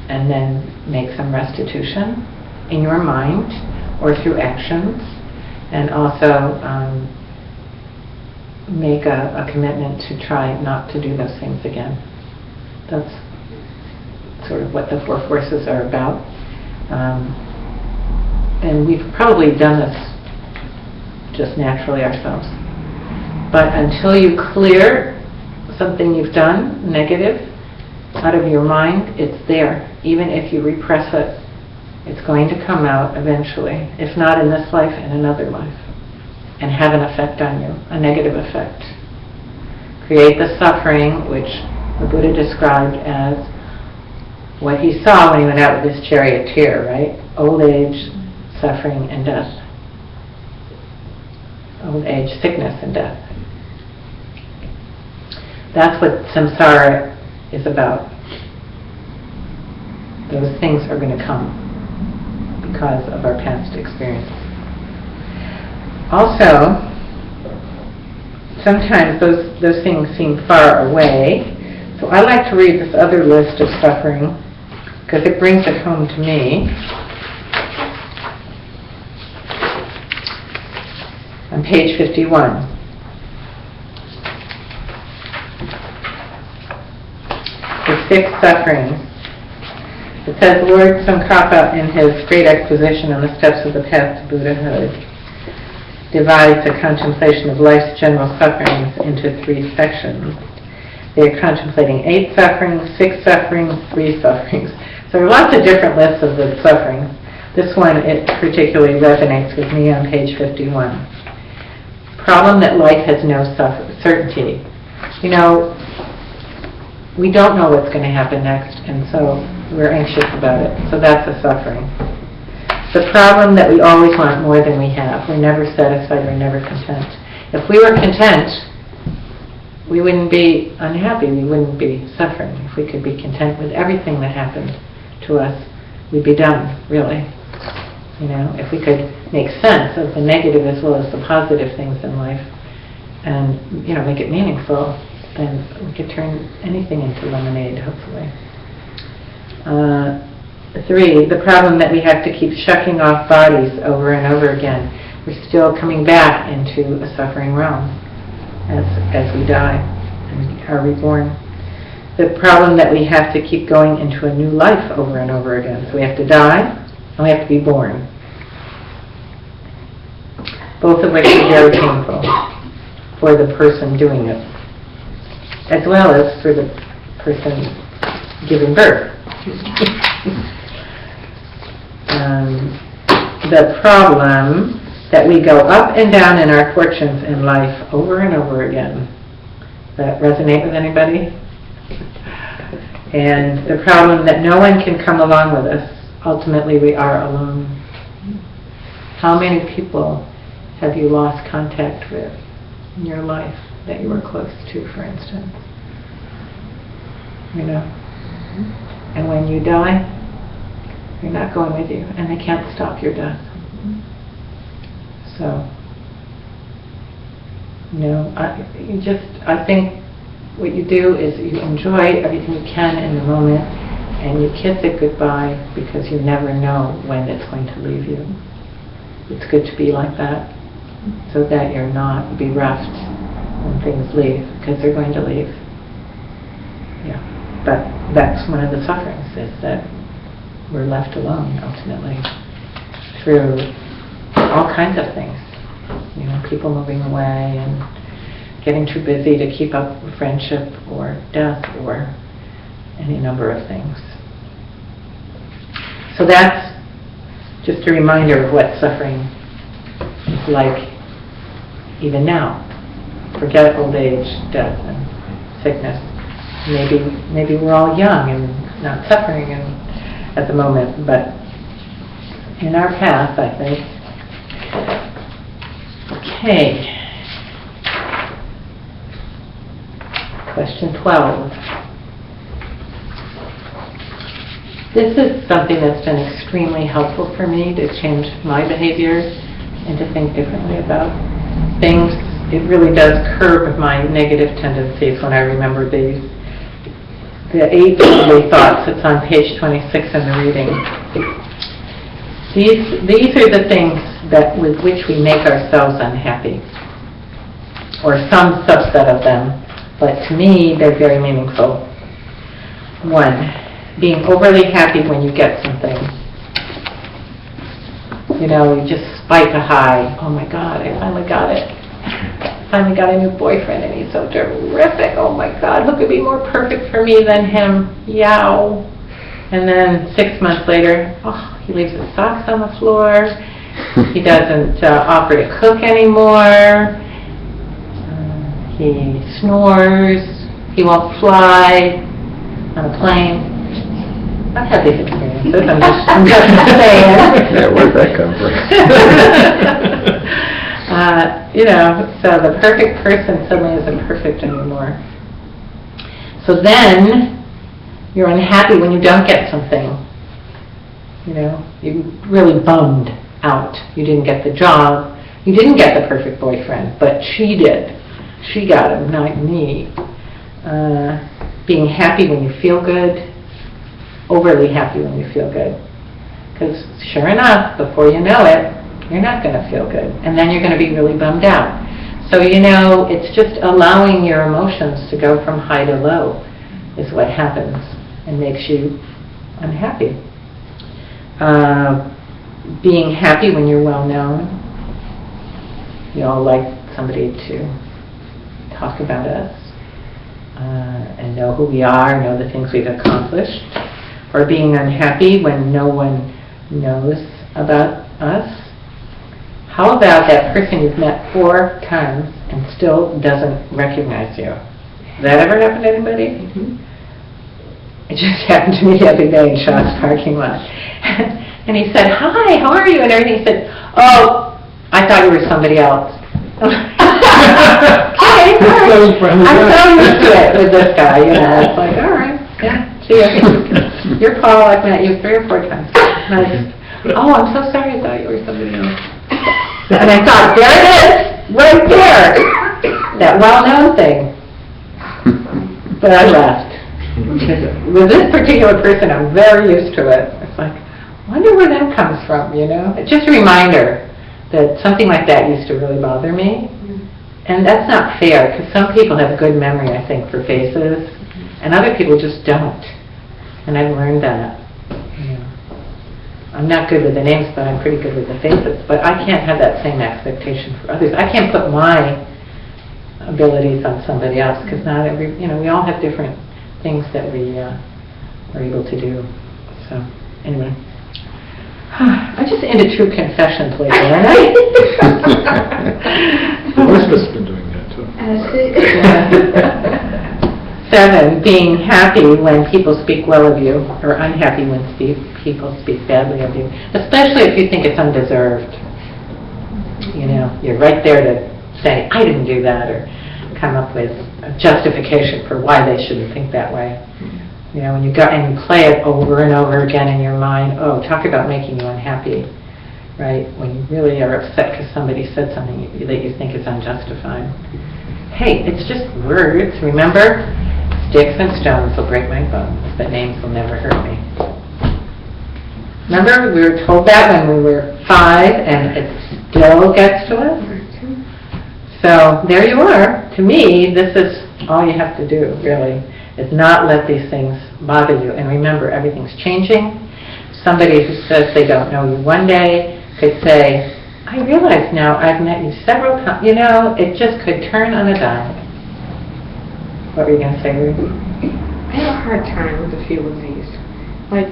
and then make some restitution in your mind or through actions, and also make a commitment to try not to do those things again. That's sort of what the Four Forces are about. And we've probably done this just naturally ourselves. But until you clear something you've done, negative, out of your mind, it's there. Even if you repress it, it's going to come out eventually, if not in this life, in another life, and have an effect on you, a negative effect. Create the suffering, which the Buddha described as what he saw when he went out with his charioteer, right? Old age, suffering, and death. Old age, sickness, and death. That's what samsara is about. Those things are going to come because of our past experience. Also, sometimes those things seem far away. So I like to read this other list of suffering because it brings it home to me. On page 51. The 6 sufferings. It says, Lord Tsongkhapa, in his great exposition on the steps of the path to Buddhahood, divides the contemplation of life's general sufferings into 3 sections. They are contemplating 8 sufferings, 6 sufferings, 3 sufferings. So there are lots of different lists of the sufferings. This one, it particularly resonates with me on page 51. Problem that life has no certainty. We don't know what's going to happen next, and so we're anxious about it. So that's a suffering. The problem that we always want more than we have. We're never satisfied, we're never content. If we were content, we wouldn't be unhappy, we wouldn't be suffering. If we could be content with everything that happened to us, we'd be done, really. If we could make sense of the negative as well as the positive things in life and, make it meaningful, then we could turn anything into lemonade, hopefully. 3, the problem that we have to keep shucking off bodies over and over again. We're still coming back into a suffering realm as we die and are reborn. The problem that we have to keep going into a new life over and over again. So we have to die and we have to be born. Both of which are very painful for the person doing it, as well as for the person giving birth. The problem that we go up and down in our fortunes in life over and over again. Does that resonate with anybody? And the problem that no one can come along with us. Ultimately, we are alone. How many people have you lost contact with in your life that you were close to, for instance? And when you die, they're not going with you, and they can't stop your death. So, I think what you do is you enjoy everything you can in the moment, and you kiss it goodbye because you never know when it's going to leave you. It's good to be like that, so that you're not bereft when things leave, because they're going to leave. Yeah, but that's one of the sufferings, is that we're left alone ultimately through all kinds of things. People moving away and getting too busy to keep up with friendship or death or any number of things. So that's just a reminder of what suffering is like even now. Forget old age, death, and sickness. Maybe we're all young and not suffering at the moment, but in our path, I think. Okay. Question 12. This is something that's been extremely helpful for me to change my behavior and to think differently about things. It really does curb my negative tendencies when I remember these. The 8 holy thoughts, it's on page 26 in the reading. These are the things with which we make ourselves unhappy, or some subset of them, but to me they're very meaningful. 1, being overly happy when you get something. You just spike a high. Oh my God, I finally got it. I finally got a new boyfriend and he's so terrific. Oh my God, who could be more perfect for me than him? Yow. And then 6 months later, he leaves his socks on the floor. He doesn't offer to cook anymore. He snores. He won't fly on a plane. I've had these experiences. I'm just saying. Yeah, where'd that come from? So the perfect person suddenly isn't perfect anymore. So then you're unhappy when you don't get something. You're really bummed out. You didn't get the job. You didn't get the perfect boyfriend, but she did. She got him, not me. Being happy when you feel good. Overly happy when you feel good. Because sure enough, before you know it, you're not going to feel good. And then you're going to be really bummed out. So, it's just allowing your emotions to go from high to low is what happens and makes you unhappy. Being happy when you're well known. You all like somebody to talk about us and know who we are, know the things we've accomplished. Or being unhappy when no one knows about us. How about that person you've met 4 times and still doesn't recognize you? Has that ever happened to anybody? Mm-hmm. It just happened to me the other day in Shaw's parking lot. And he said, "Hi, how are you?" And everything. He said, "Oh, I thought you were somebody else." Okay, all right. I'm so used to it with this guy, It's like, all right, yeah, see you. You're Paul, I've met you 3 or 4 times. And I just, I'm so sorry, I thought you were somebody else. And I thought, there it is, right there, that well-known thing. But I left. With this particular person, I'm very used to it. It's like, I wonder where that comes from, It's just a reminder that something like that used to really bother me. And that's not fair, because some people have good memory, I think, for faces, and other people just don't. And I've learned that. I'm not good with the names, but I'm pretty good with the faces. But I can't have that same expectation for others. I can't put my abilities on somebody else, because not every, we all have different things that we are able to do. So, anyway. I just ended true confessions lately, aren't I? Elizabeth's been doing that too. 7, being happy when people speak well of you, or unhappy when people speak badly of you, especially if you think it's undeserved. You're right there to say, I didn't do that, or come up with a justification for why they shouldn't think that way. When you go and you play it over and over again in your mind, talk about making you unhappy. right? When you really are upset because somebody said something that you think is unjustified. Hey, it's just words, remember? Sticks and stones will break my bones, but names will never hurt me. Remember, we were told that when we were 5, and it still gets to us? So, there you are. To me, this is all you have to do, really, is not let these things bother you. And remember, everything's changing. Somebody who says they don't know you one day could say, I realize now I've met you several times. You know, it just could turn on a dime. What were you going to say, Ruth? I have a hard time with a few of these. Like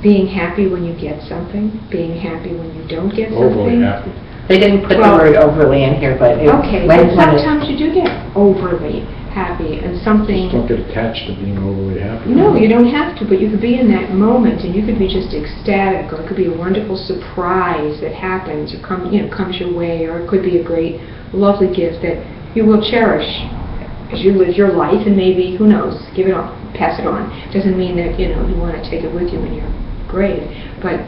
being happy when you get something, being happy when you don't get Overly something. happy. They didn't put the word overly in here, but it, okay, but sometimes you do get overly happy and something. Just don't get attached to being overly happy. No, you don't have to, but you could be in that moment and you could be just ecstatic, or it could be a wonderful surprise that happens or comes your way, or it could be a great, lovely gift that you will cherish as you live your life, and maybe, who knows, give it on, pass it on. Doesn't mean that, you want to take it with you in your grave. But,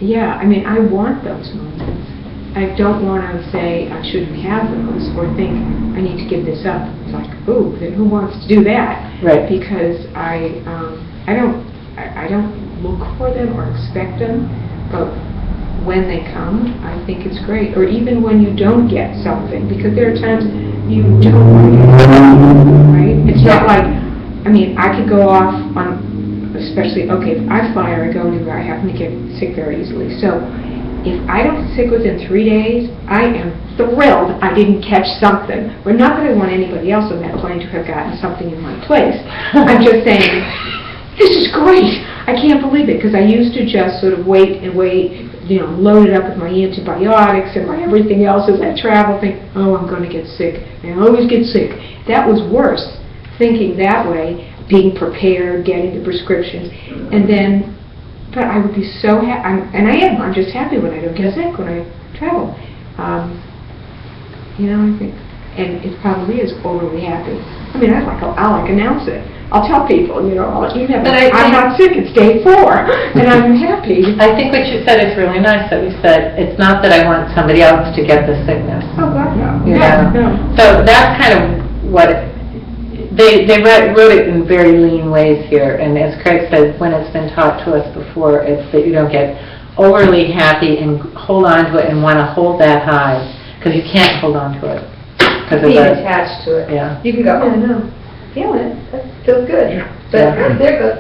yeah, I mean, I want those moments. I don't want to say I shouldn't have those or think I need to give this up. It's like, ooh, then who wants to do that? Right. Because I don't look for them or expect them, but when they come, I think it's great. Or even when you don't get something, because there are times you don't want to get something, right? It's not like, I mean, I could go off on, especially, okay, if I fly or I go anywhere, I happen to get sick very easily. So if I don't get sick within 3 days, I am thrilled I didn't catch something. But not that I want anybody else on that plane to have gotten something in my place. I'm just saying, this is great. I can't believe it, because I used to just sort of wait, load it up with my antibiotics and my everything else as I travel, think, oh, I'm going to get sick. I always get sick. That was worse, thinking that way, being prepared, getting the prescriptions, and then, but I would be so happy, and I am. I'm just happy when I don't get sick when I travel. I think, and it probably is overly happy. I mean, I'll announce it. I'll tell people, I'll email them, I'm not sick, it's day 4, and I'm happy. I think what you said is really nice, that you said, it's not that I want somebody else to get the sickness. Oh, God, no. No. So that's kind of what, they wrote it in very lean ways here, and as Craig said, when it's been taught to us before, it's that you don't get overly happy and hold on to it and want to hold that high, because you can't hold on to it. Being attached to it. Yeah. You can go, oh, no. Feeling it. That feels good. But they're good.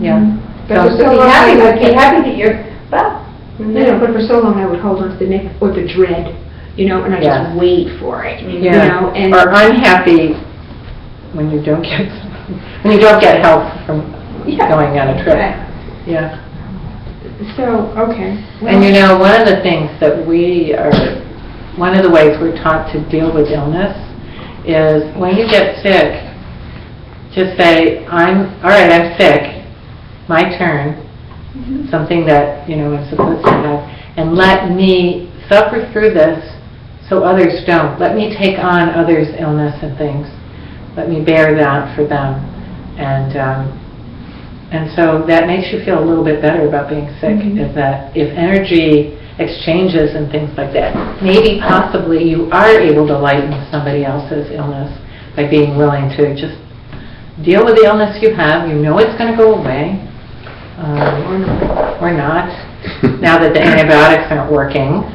Yeah. But for so be long, happy that you're, but for so long I would hold on to the neck or the dread, and I just wait for it, Yeah. and or unhappy when you don't get help from going on a trip. Right. Yeah. So, okay. Well, and one of the things that one of the ways we're taught to deal with illness is when you get sick, just say, I'm sick, my turn, something that, I'm supposed to have, and let me suffer through this so others don't. Let me take on others' illness and things. Let me bear that for them. And so that makes you feel a little bit better about being sick, is that if energy exchanges and things like that, maybe possibly you are able to lighten somebody else's illness by being willing to just deal with the illness you have. It's going to go away, or not. Now that the antibiotics aren't working,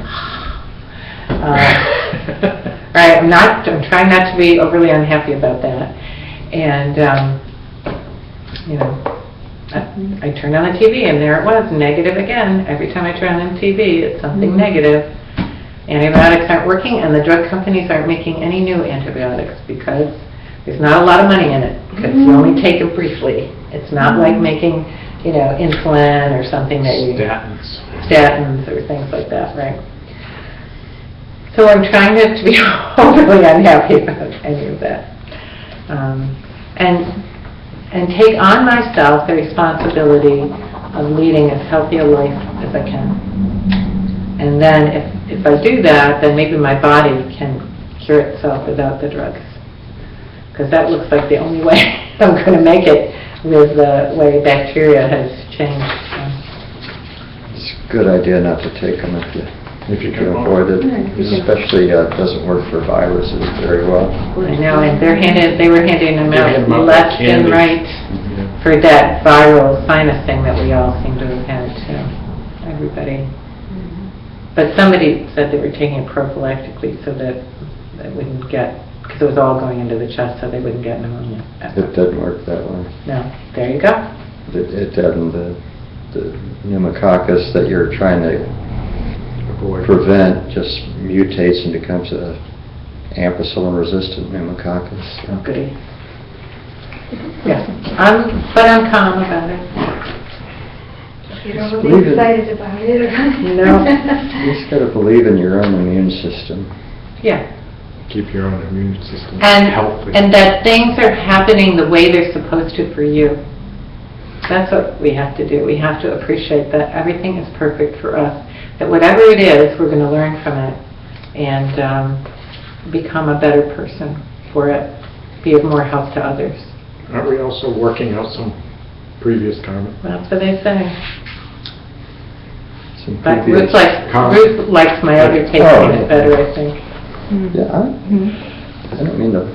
right? I'm trying not to be overly unhappy about that, and I turned on the TV and there it was, negative again. Every time I turn on the TV, it's something negative. Antibiotics aren't working, and the drug companies aren't making any new antibiotics because there's not a lot of money in it, because you only take it briefly. It's not like making, insulin or something that you... Statins or things like that, right? So I'm trying not to be overly unhappy about any of that. And take on myself the responsibility of leading as healthy a life as I can. And then if I do that, then maybe my body can cure itself without the drugs. Because that looks like the only way I'm going to make it with the way bacteria has changed. good idea not to take them if you can avoid it. Especially it doesn't work for viruses very well. I know, and they were handing them They're handing out them out left like and candy. right for that viral sinus thing that we all seem to have had too. Everybody. But somebody said they were taking it prophylactically so that they wouldn't get, because it was all going into the chest, so they wouldn't get pneumonia. It doesn't work that way. No, there you go. It doesn't. The pneumococcus that you're trying to Avoid. prevent just mutates and becomes a ampicillin-resistant pneumococcus. Oh, goody. Yeah, but I'm calm about it. You're not Just really believe it. excited about it. No. You just got to believe in your own immune system. Yeah. Keep your own immune system And healthy. that things are happening the way they're supposed to for you. That's what we have to do. We have to appreciate that everything is perfect for us. That whatever it is, we're going to learn from it and become a better person for it. Be of more help to others. Aren't we also working out some previous karma? That's what they say. Some But previous- Ruth likes my other take on it better, I think. Yeah, I don't mean to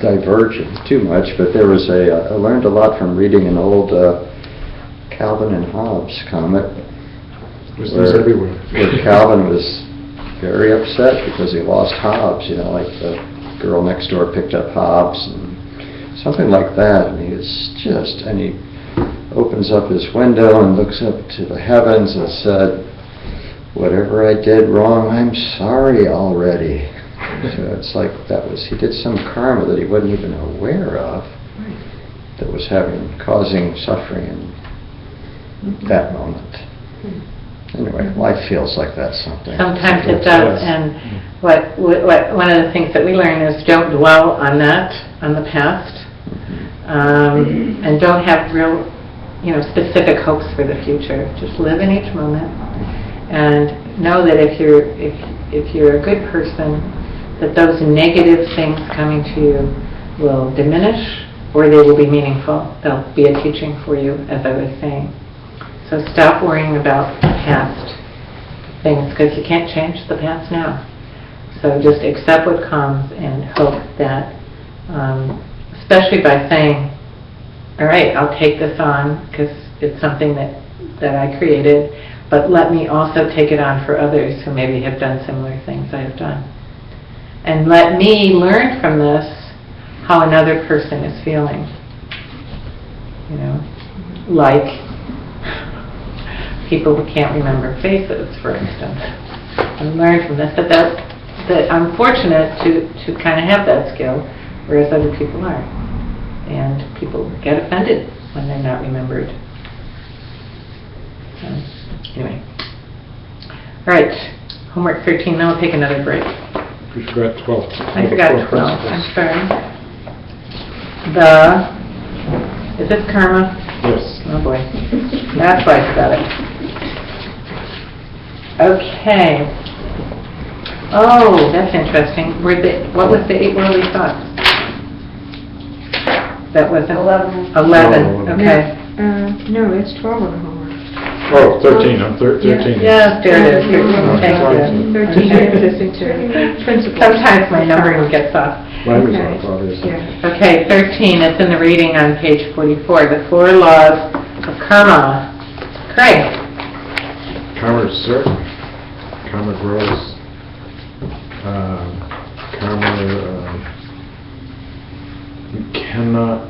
diverge it too much, but there was I learned a lot from reading an old Calvin and Hobbes comic. Wisdom's everywhere. Where Calvin was very upset because he lost Hobbes, like the girl next door picked up Hobbes and something like that, and he opens up his window and looks up to the heavens and said, "Whatever I did wrong, I'm sorry already." So it's like he did some karma that he wasn't even aware of that was causing suffering in that moment. Anyway, life feels like that something. Sometimes it does, and one of the things that we learn is don't dwell on the past, and don't have real, specific hopes for the future. Just live in each moment, and know that if you're a good person, that those negative things coming to you will diminish, or they will be meaningful. They'll be a teaching for you, as I was saying. So stop worrying about past things, because you can't change the past now. So just accept what comes and hope that, especially by saying, all right, I'll take this on because it's something that I created, but let me also take it on for others who maybe have done similar things I have done. And let me learn from this how another person is feeling. Like people who can't remember faces, for instance. And learn from this that I'm fortunate to kind of have that skill, whereas other people aren't. And people get offended when they're not remembered. Anyway. All right, homework 13, now we'll take another break. We forgot 12. I forgot 12, I'm sorry. Is this karma? Yes. Oh boy, that's why I forgot it. Okay. Oh, that's interesting. What was the 8 worldly thoughts? That was 11. 11, okay. No, it's 12 on the homework. Oh, 13, I'm 13. Yes, there it is, 13, thank you. 13 is into principles. Sometimes my numbering gets off. Mine was Okay. off, obviously. Yeah. Okay, 13, it's in the reading on page 44, the 4 laws of karma. Craig? Karma is certain. Karma grows. You cannot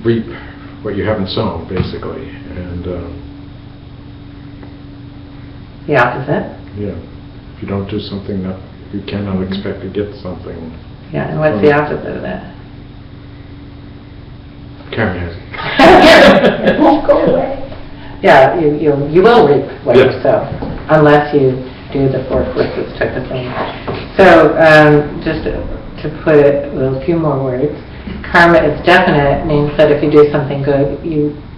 reap what you haven't sown, basically. And The opposite? yeah, if you don't do something, that you cannot expect to get something. Yeah, and what's the opposite of that? Karma has. It won't go away. Yeah, you will reap what you Yeah. sow, unless you do the 4 forces type of thing. So, just to put it with a few more words, karma is definite, means that if you do something good,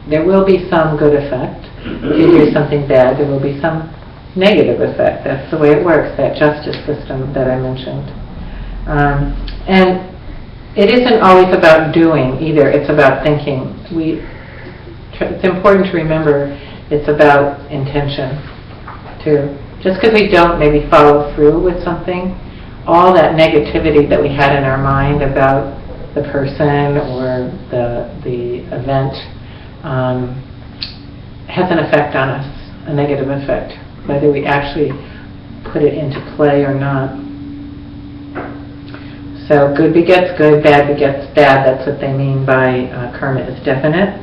there will be some good effect. If you do something bad, there will be some negative effect. That's the way it works, that justice system that I mentioned. And it isn't always about doing either, it's about thinking. It's important to remember It's about intention, too. Just because we don't maybe follow through with something, all that negativity that we had in our mind about the person or the event has an effect on us, a negative effect, whether we actually put it into play or not. So good begets good, bad begets bad. That's what they mean by karma is definite.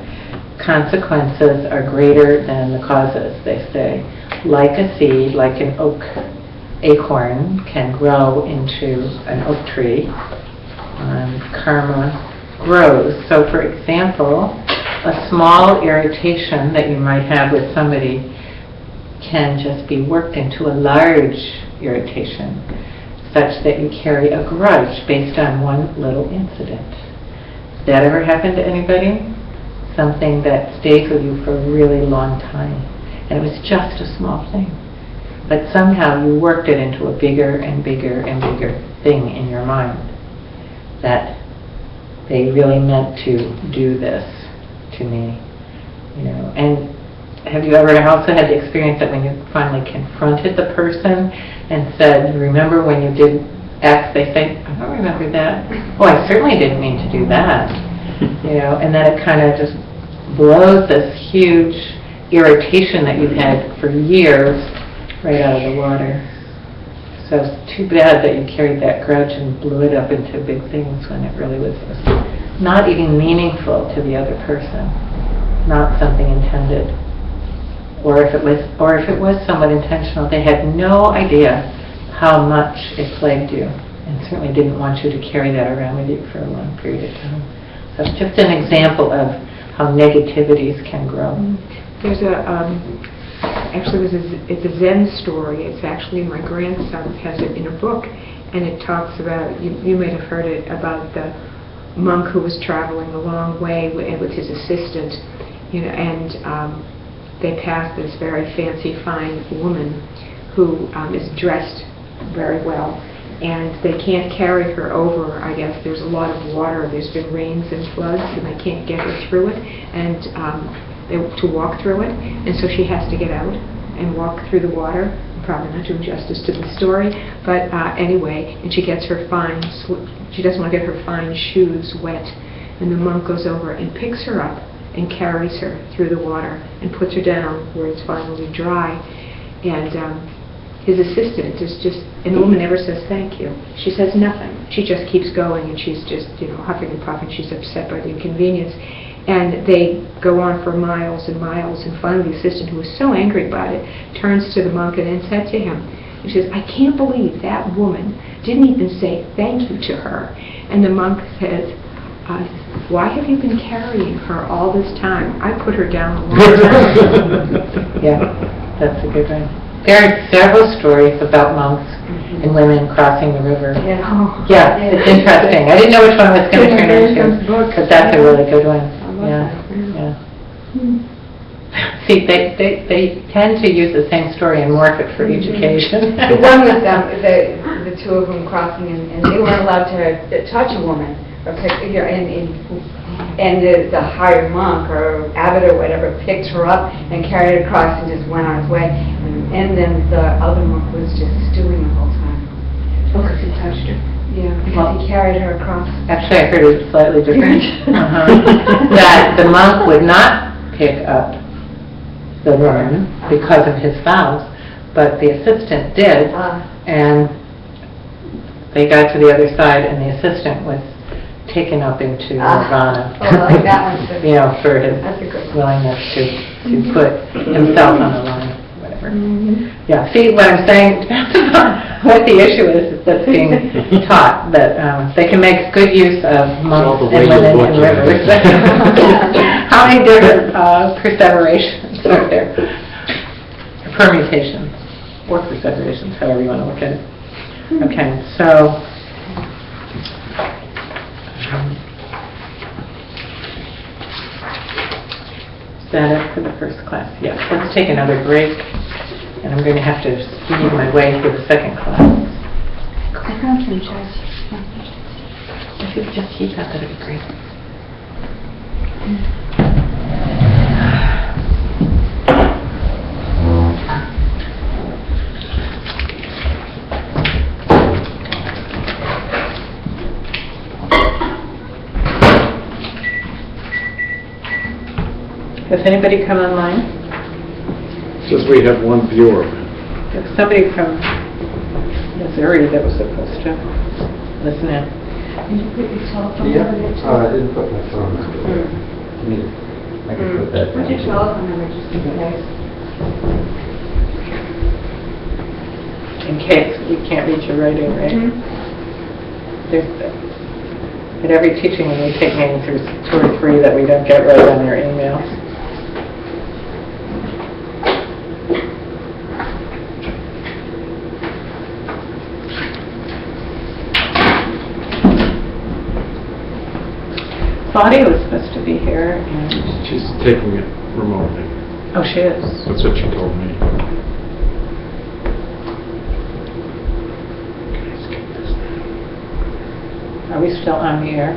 Consequences are greater than the causes, they say. Like a seed, like an oak acorn can grow into an oak tree, karma grows. So for example, a small irritation that you might have with somebody can just be worked into a large irritation, such that you carry a grudge based on one little incident. Has that ever happened to anybody? Something that stays with you for a really long time, and it was just a small thing, but somehow you worked it into a bigger and bigger and bigger thing in your mind, that they really meant to do this to me, you know. And have you ever also had the experience that when you finally confronted the person and said, remember when you did X, they say, I don't remember that. Oh, I certainly didn't mean to do that. You know, and then it kind of just blows this huge irritation that you've had for years right out of the water. So it's too bad that you carried that grudge and blew it up into big things when it really was not even meaningful to the other person, not something intended. Or if it was somewhat intentional, they had no idea how much it plagued you, and certainly didn't want you to carry that around with you for a long period of time. So it's just an example of how negativities can grow. There's it's a Zen story. It's actually, my grandson has it in a book, and it talks about, you may have heard it, about the monk who was traveling a long way with his assistant, you know, and they passed this very fancy, fine woman who is dressed very well, and they can't carry her over. I guess there's a lot of water. There's been rains and floods, and they can't get her through it, and to walk through it, and so she has to get out and walk through the water. Probably not doing justice to the story, but anyway, and she gets her she doesn't want to get her fine shoes wet, and the monk goes over and picks her up and carries her through the water and puts her down where it's finally dry. And his assistant is just, and the woman never says thank you. She says nothing. She just keeps going, and she's just, you know, huffing and puffing. She's upset by the inconvenience. And they go on for miles and miles, and finally the assistant, who was so angry about it, turns to the monk and then said to him, he says, I can't believe that woman didn't even say thank you to her. And the monk says, why have you been carrying her all this time? I put her down a long time. Yeah, that's a good one. There are several stories about monks and women crossing the river. Yeah, it's interesting. I didn't know which one I was going to turn into, but that's a really good one. Yeah. See, they tend to use the same story and morph it for each occasion. The one with them, the two of them crossing, and they weren't allowed to touch a woman, or and the hired monk or abbot or whatever picked her up and carried her across and just went on his way. And then the other monk was just stewing the whole time. Oh, because he touched her. Yeah, because he carried her across. Actually, I heard it was slightly different. That the monk would not pick up the woman because of his vows, but the assistant did, and they got to the other side, and the assistant was taken up into nirvana. Oh, I like that one too. You know, for his willingness to put himself on the line, whatever. Yeah, see what I'm saying? What the issue is that's being taught, that they can make good use of monks and women and rivers. How many different perseverations are there? Permutations, or perseverations, however you want to look at it. Okay, so is that it for the first class? Yes, let's take another break, and I'm going to have to speed my way through the second class. I found some chairs. If you could just keep that, that'd be great. Has anybody come online? Says we have one viewer. There's somebody from Missouri that was supposed to listen in. Did you put your telephone Yeah, number there, too? I didn't put my phone on. I can put that down. What's your telephone number, just in case? In case we can't reach your writing, right? There's, at every teaching when we take names, there's 2 or 3 that we don't get right on their emails. Claudia was supposed to be here, and... She's taking it remotely. Oh, she is. That's what she told me. Are we still on the air?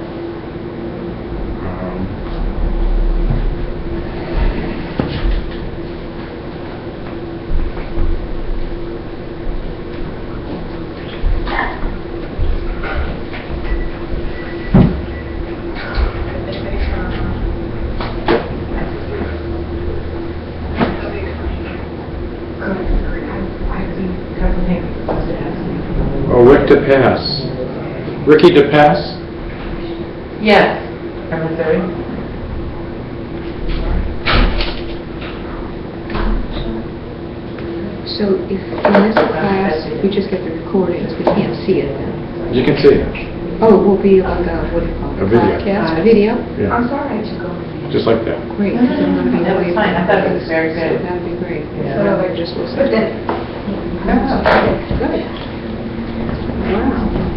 Oh, Rick DePass. Ricky DePass? Yes. From Missouri? So if in this class, we just get the recordings, we can't see it then? You can see it. Oh, it will be like a, what do you call it? A video. Podcast, a video? Yeah. I'm sorry, I took over. Just like that. Great, 'cause I'm gonna be That was away fine. I from- thought it was very good. So that'd be great. Yeah. So I just listen. But then, Good. Wow.